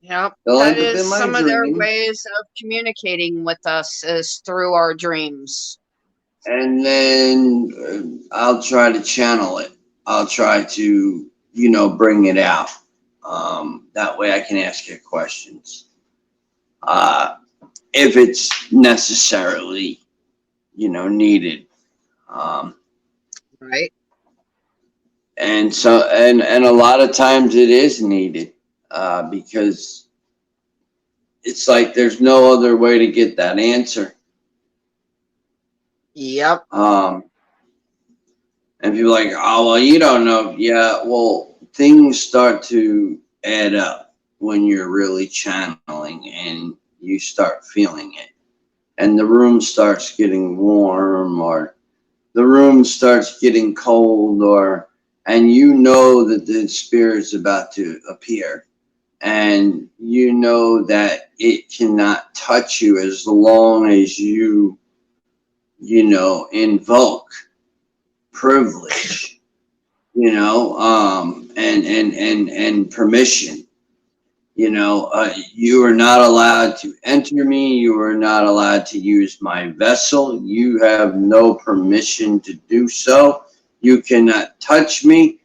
Speaker 1: Yep,
Speaker 2: They'll
Speaker 1: that
Speaker 2: end up
Speaker 1: is
Speaker 2: in my
Speaker 1: some of their
Speaker 2: dream,
Speaker 1: ways of communicating with us is through our dreams.
Speaker 2: and then I'll try to channel it. I'll try to, bring it out. That way I can ask you questions. If it's necessarily, needed. Um,
Speaker 1: Right.
Speaker 2: and so, and a lot of times it is needed, because it's like there's no other way to get that answer.
Speaker 1: Yep.
Speaker 2: And people are like, oh, well, you don't know. Yeah, well, things start to add up when you're really channeling and you start feeling it. And the room starts getting warm, or the room starts getting cold, and you know that the spirit's about to appear. And you know that it cannot touch you as long as invoke privilege, and permission. You are not allowed to enter me. You are not allowed to use my vessel. You have no permission to do so. You cannot touch me.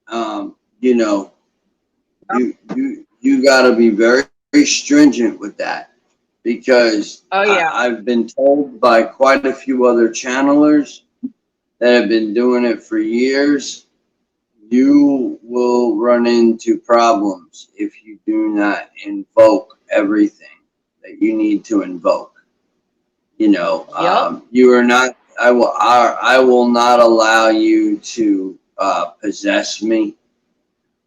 Speaker 2: Um, you know, you got to be very, very stringent with that, because
Speaker 1: Oh yeah.
Speaker 2: I've been told by quite a few other channelers that have been doing it for years, you will run into problems if you do not invoke everything that you need to invoke.
Speaker 1: Yep.
Speaker 2: You are not. I will not allow you to possess me.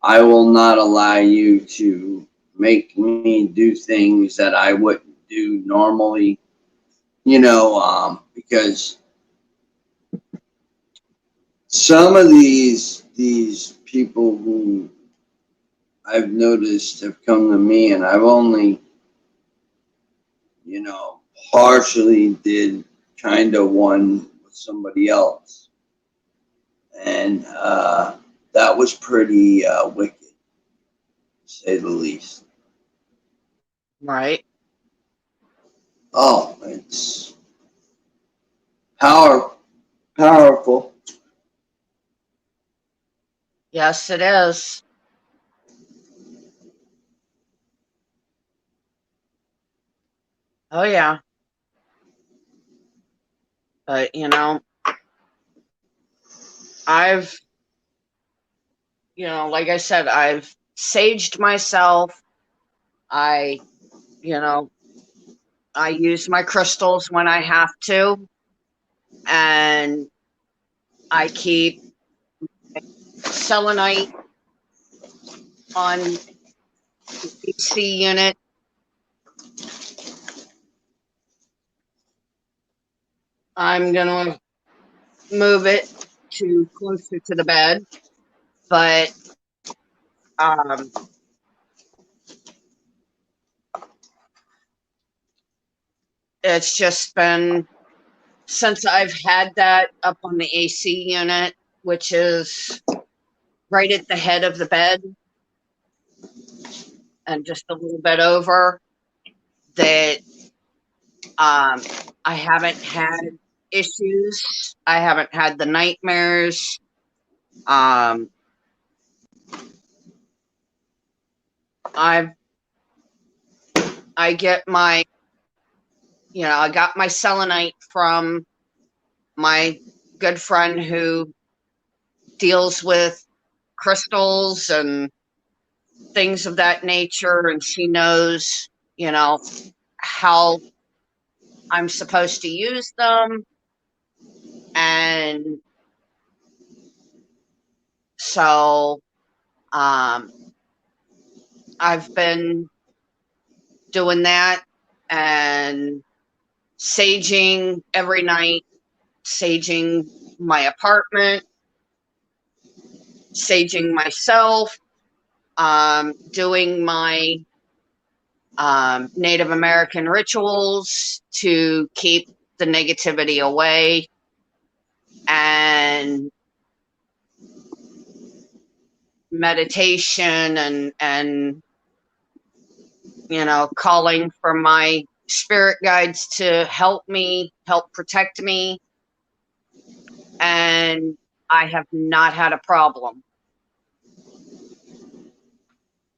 Speaker 2: I will not allow you to make me do things that I wouldn't do normally. Because some of these people who I've noticed have come to me, and I've only, partially did kind of one with somebody else, and that was pretty wicked, to say the least.
Speaker 1: Right.
Speaker 2: Oh, it's powerful.
Speaker 1: Yes, it is. Oh yeah. But I've, like I said, I've saged myself. I, you know, I use my crystals when I have to, and I keep selenite on the AC unit. I'm gonna move it to closer to the bed, but um, it's just been since I've had that up on the AC unit, which is right at the head of the bed and just a little bit over, that I haven't had issues. I haven't had the nightmares. Um, I get my, I got my selenite from my good friend who deals with crystals and things of that nature, and she knows, how I'm supposed to use them, and So I've been doing that and saging every night, saging my apartment, saging myself, doing my Native American rituals to keep the negativity away, and meditation and calling for my spirit guides to help me, help protect me, and I have not had a problem.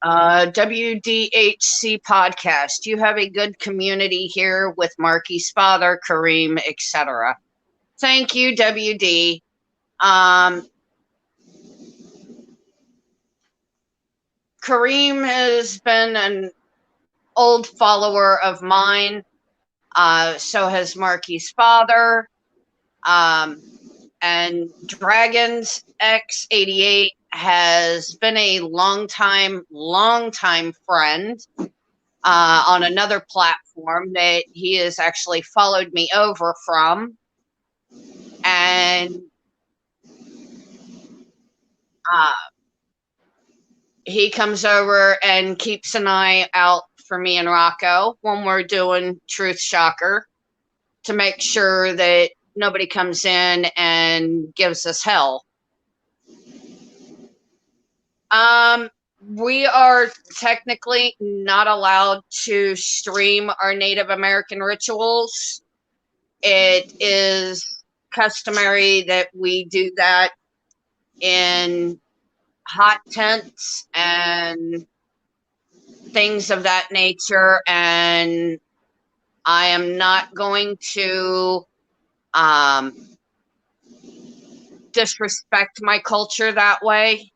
Speaker 1: WDHC podcast. You have a good community here with Marky's father, Kareem, etc. Thank you, WD. Kareem has been an old follower of mine. So has Marky's father. And Dragons X88 has been a long time friend on another platform that he has actually followed me over from. And he comes over and keeps an eye out for me and Rocco when we're doing Truth Shocker to make sure that nobody comes in and gives us hell. We are technically not allowed to stream our Native American rituals. It is customary that we do that in hot tents and things of that nature, and I am not going to disrespect my culture that way,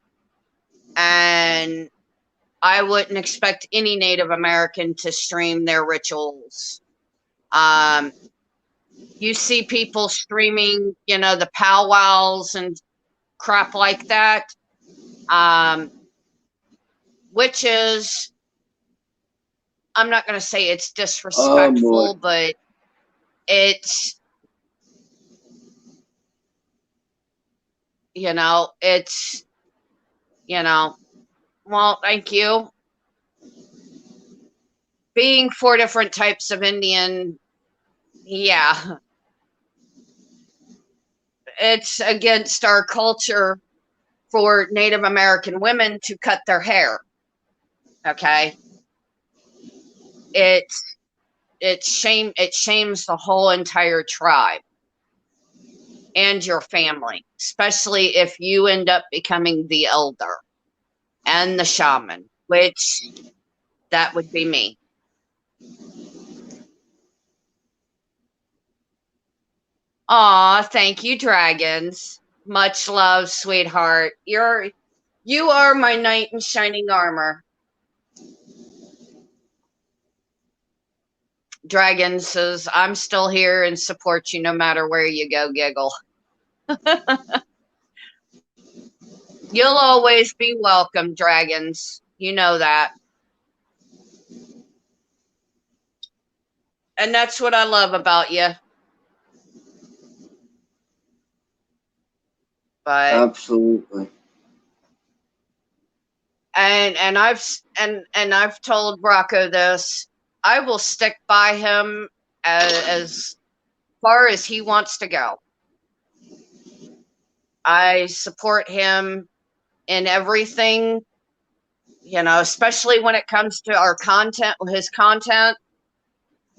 Speaker 1: and I wouldn't expect any Native American to stream their rituals. You see people streaming, the powwows and crap like that, which is, I'm not going to say it's disrespectful, but it's, well, thank you. Being 4 different types of Indian, yeah. It's against our culture for Native American women to cut their hair. Okay? It shames the whole entire tribe and your family, especially if you end up becoming the elder and the shaman, which that would be me. Aw, thank you, dragons. Much love, sweetheart. You are my knight in shining armor. Dragon says, I'm still here and support you no matter where you go, Giggle. You'll always be welcome, dragons. You know that. And that's what I love about you. But
Speaker 2: absolutely.
Speaker 1: And I've told Rocco this. I will stick by him as far as he wants to go. I support him in everything, especially when it comes to our content, his content.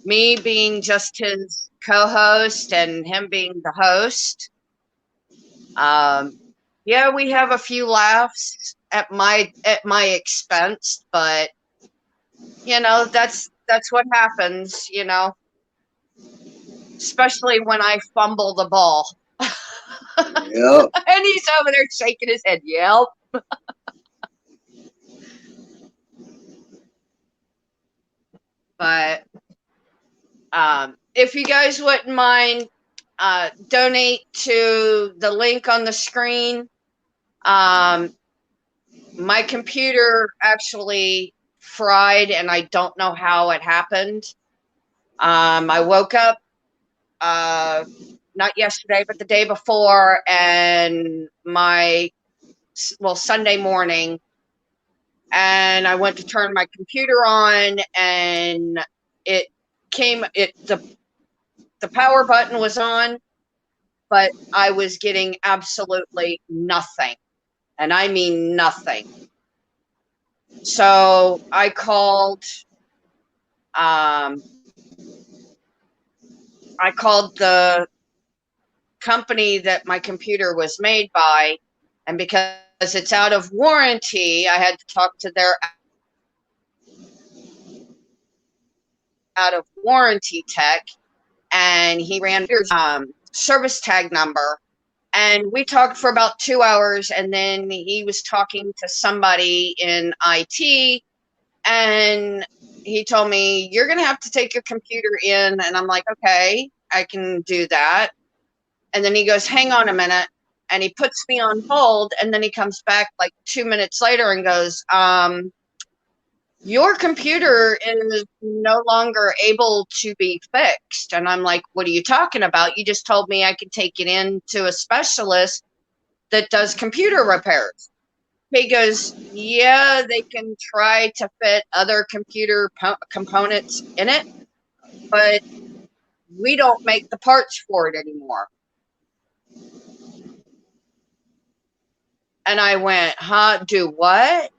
Speaker 1: Me being just his co-host and him being the host. Yeah, we have a few laughs at my expense, but that's what happens, especially when I fumble the ball.
Speaker 2: Yep.
Speaker 1: And he's over there shaking his head. Yep. But if you guys wouldn't mind, donate to the link on the screen. My computer actually fried, and I don't know how it happened. I woke up, not yesterday, but the day before, and Sunday morning, and I went to turn my computer on, and it the power button was on, but I was getting absolutely nothing. And I mean nothing. So I called the company that my computer was made by, and because it's out of warranty, I had to talk to their out of warranty tech, and he ran service tag number. And we talked for about 2 hours, and then he was talking to somebody in IT, and he told me, "You're going to have to take your computer in." And I'm like, "Okay, I can do that." And then he goes, "Hang on a minute." And he puts me on hold, and then he comes back like 2 minutes later and goes, "Your computer is no longer able to be fixed." And I'm like, "What are you talking about? You just told me I could take it in to a specialist that does computer repairs." He goes, "Yeah, they can try to fit other computer components in it, but we don't make the parts for it anymore." And I went, "Huh? Do what?"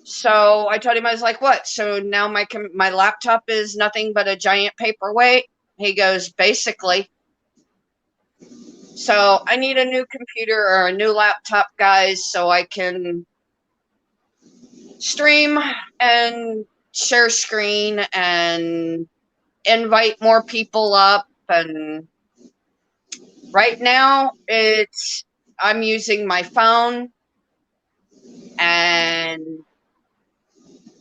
Speaker 1: So I told him, I was like, "What? So now my laptop is nothing but a giant paperweight?" He goes, "Basically." So I need a new computer or a new laptop, guys, so I can stream and share screen and invite more people up. And right now I'm using my phone, and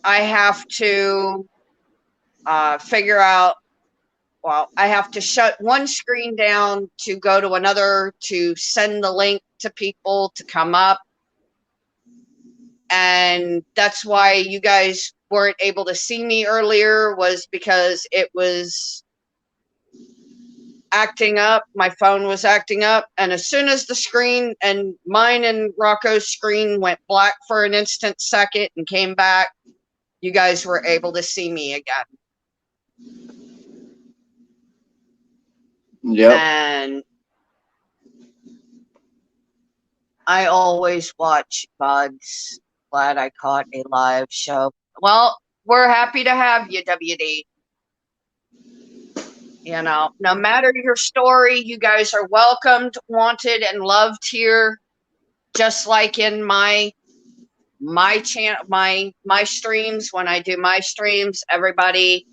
Speaker 1: I have to figure out, well, I have to shut one screen down to go to another to send the link to people to come up. And that's why you guys weren't able to see me earlier, was because it was acting up. My phone was acting up. And as soon as the screen, and mine and Rocco's screen, went black for an instant second and came back, you guys were able to see me again.
Speaker 2: Yep.
Speaker 1: And I always watch VODs. Glad I caught a live show. Well, we're happy to have you, WD. You know, no matter your story, you guys are welcomed, wanted, and loved here. Just like in my channel, my streams. When I do my streams, everybody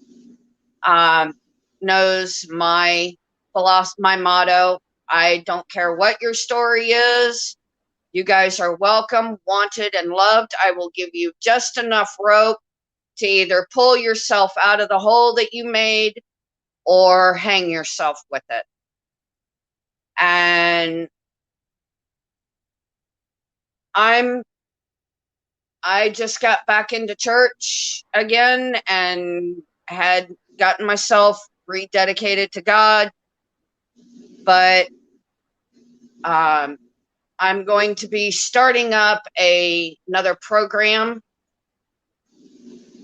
Speaker 1: knows my philosophy, my motto. I don't care what your story is. You guys are welcome, wanted, and loved. I will give you just enough rope to either pull yourself out of the hole that you made or hang yourself with it. And I just got back into church again and had gotten myself rededicated to God. But I'm going to be starting up another program,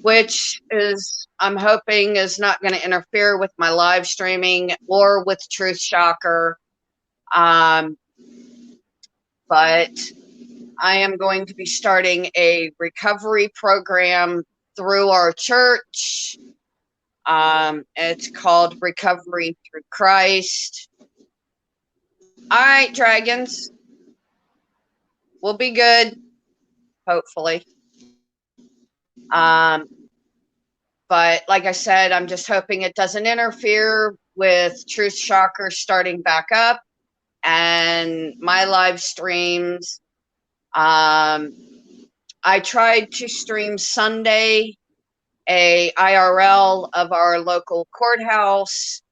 Speaker 1: which is, I'm hoping, is not going to interfere with my live streaming or with Truth Shocker. But I am going to be starting a recovery program through our church. It's called Recovery Through Christ. All right, dragons. We'll be good, hopefully. But like I said, I'm just hoping it doesn't interfere with Truth Shocker starting back up and my live streams. I tried to stream Sunday a IRL of our local courthouse,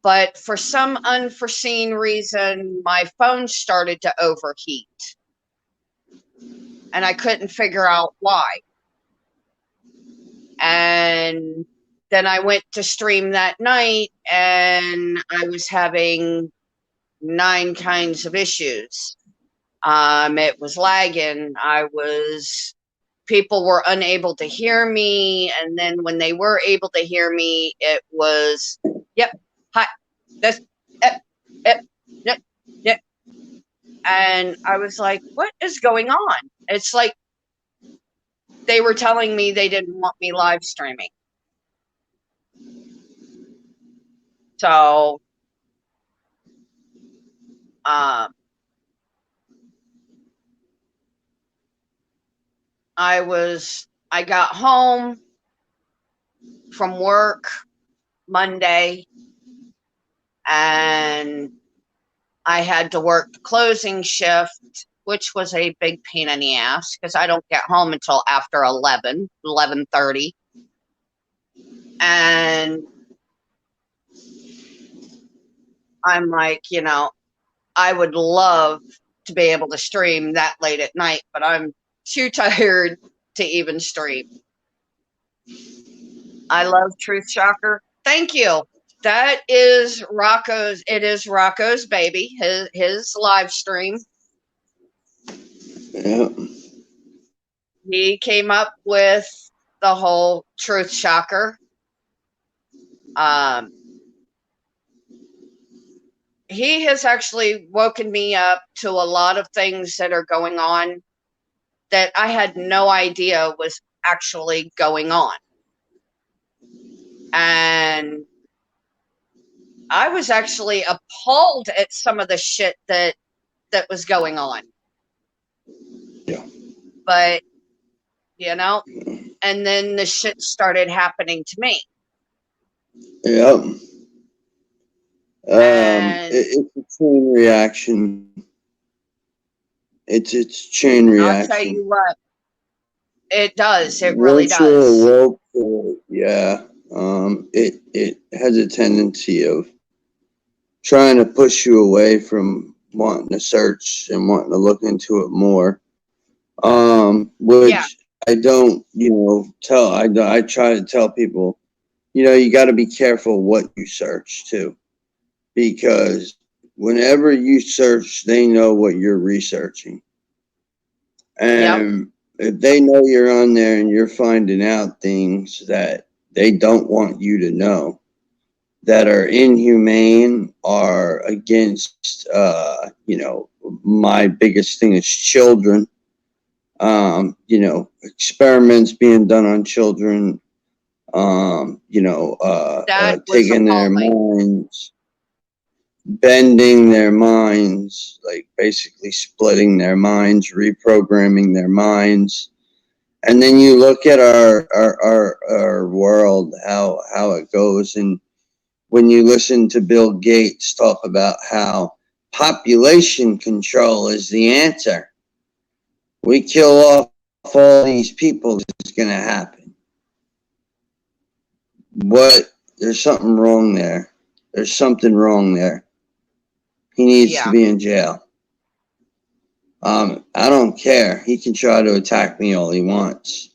Speaker 1: But for some unforeseen reason, my phone started to overheat. And I couldn't figure out why. And then I went to stream that night and I was having 9 kinds of issues. It was lagging. People were unable to hear me. And then when they were able to hear me, it was, yep, hi, this, yep, yep, yep, yep. And I was like, what is going on? It's like they were telling me they didn't want me live streaming. So, I got home from work Monday and I had to work the closing shift, which was a big pain in the ass because I don't get home until after 11:30. And I'm like, I would love to be able to stream that late at night, but I'm too tired to even stream. I love Truth Shocker. Thank you. That is Rocco's. It is Rocco's baby. His live stream.
Speaker 2: Yeah.
Speaker 1: He came up with the whole Truth Shocker. He has actually woken me up to a lot of things that are going on that I had no idea was actually going on. And I was actually appalled at some of the shit that was going on.
Speaker 2: Yeah.
Speaker 1: But, and then the shit started happening to me.
Speaker 2: Yeah. It's a chain reaction. It's chain reaction.
Speaker 1: I'll tell you what, it does. It really
Speaker 2: Once
Speaker 1: does.
Speaker 2: you're awoke to it, yeah. It has a tendency of trying to push you away from wanting to search and wanting to look into it more. Which
Speaker 1: Yeah.
Speaker 2: I don't, I try to tell people, you got to be careful what you search too, because whenever you search, they know what you're researching. And if they know you're on there and you're finding out things that they don't want you to know, that are inhumane, are against, my biggest thing is children. Experiments being done on children, taking their minds, bending their minds, like basically splitting their minds, reprogramming their minds. And then you look at our world, how it goes. And when you listen to Bill Gates talk about how population control is the answer, we kill off all these people, it's going to happen. There's something wrong there. There's something wrong there. He needs to be in jail. I don't care. He can try to attack me all he wants,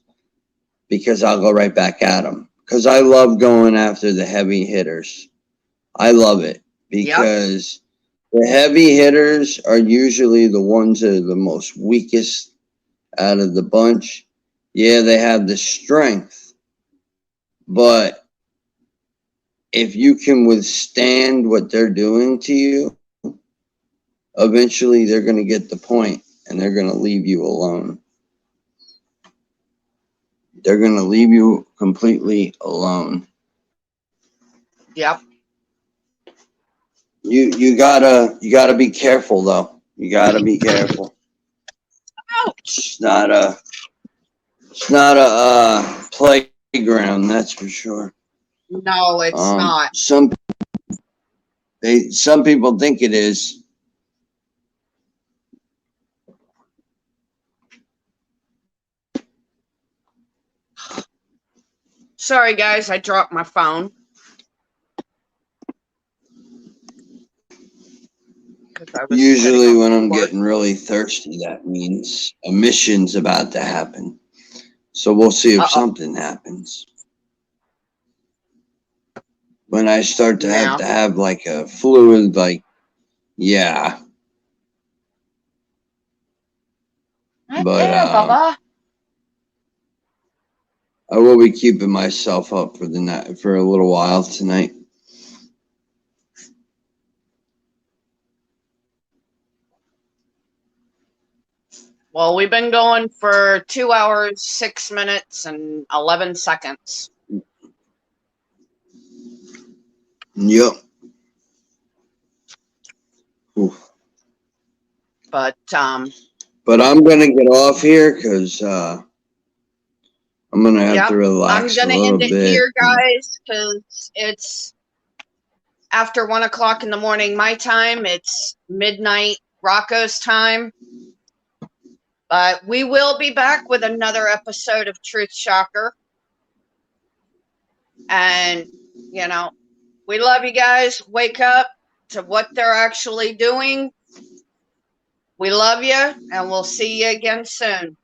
Speaker 2: because I'll go right back at him. Because I love going after the heavy hitters. I love it because the heavy hitters are usually the ones that are the most weakest out of the bunch. Yeah, they have the strength, but if you can withstand what they're doing to you, eventually they're going to get the point and they're going to leave you alone. They're going to leave you completely alone.
Speaker 1: Yep.
Speaker 2: You gotta be careful though. You gotta be careful.
Speaker 1: Ouch.
Speaker 2: It's not a playground, that's for sure.
Speaker 1: No, it's not.
Speaker 2: Some people think it is.
Speaker 1: Sorry, guys, I dropped my phone. I was
Speaker 2: Usually
Speaker 1: sitting on
Speaker 2: when I'm
Speaker 1: the porch.
Speaker 2: getting really thirsty, that means a mission's about to happen. So we'll see if
Speaker 1: Uh-oh.
Speaker 2: something happens. When I start to
Speaker 1: Yeah.
Speaker 2: have like a fluid, like, yeah.
Speaker 1: Right
Speaker 2: But
Speaker 1: there, Bubba.
Speaker 2: I will be keeping myself up for the night for a little while tonight.
Speaker 1: Well, we've been going for 2 hours, 6 minutes, and 11 seconds.
Speaker 2: Yep. Oof.
Speaker 1: But
Speaker 2: I'm gonna get off here because I'm gonna have
Speaker 1: Yep,
Speaker 2: to
Speaker 1: I'm
Speaker 2: relax a
Speaker 1: gonna
Speaker 2: little
Speaker 1: end it
Speaker 2: bit.
Speaker 1: here, guys, because it's after 1 o'clock in the morning my time. It's midnight Rocco's time. But we will be back with another episode of Truth Shocker. And, you know, we love you guys. Wake up to what they're actually doing. We love you, and we'll see you again soon.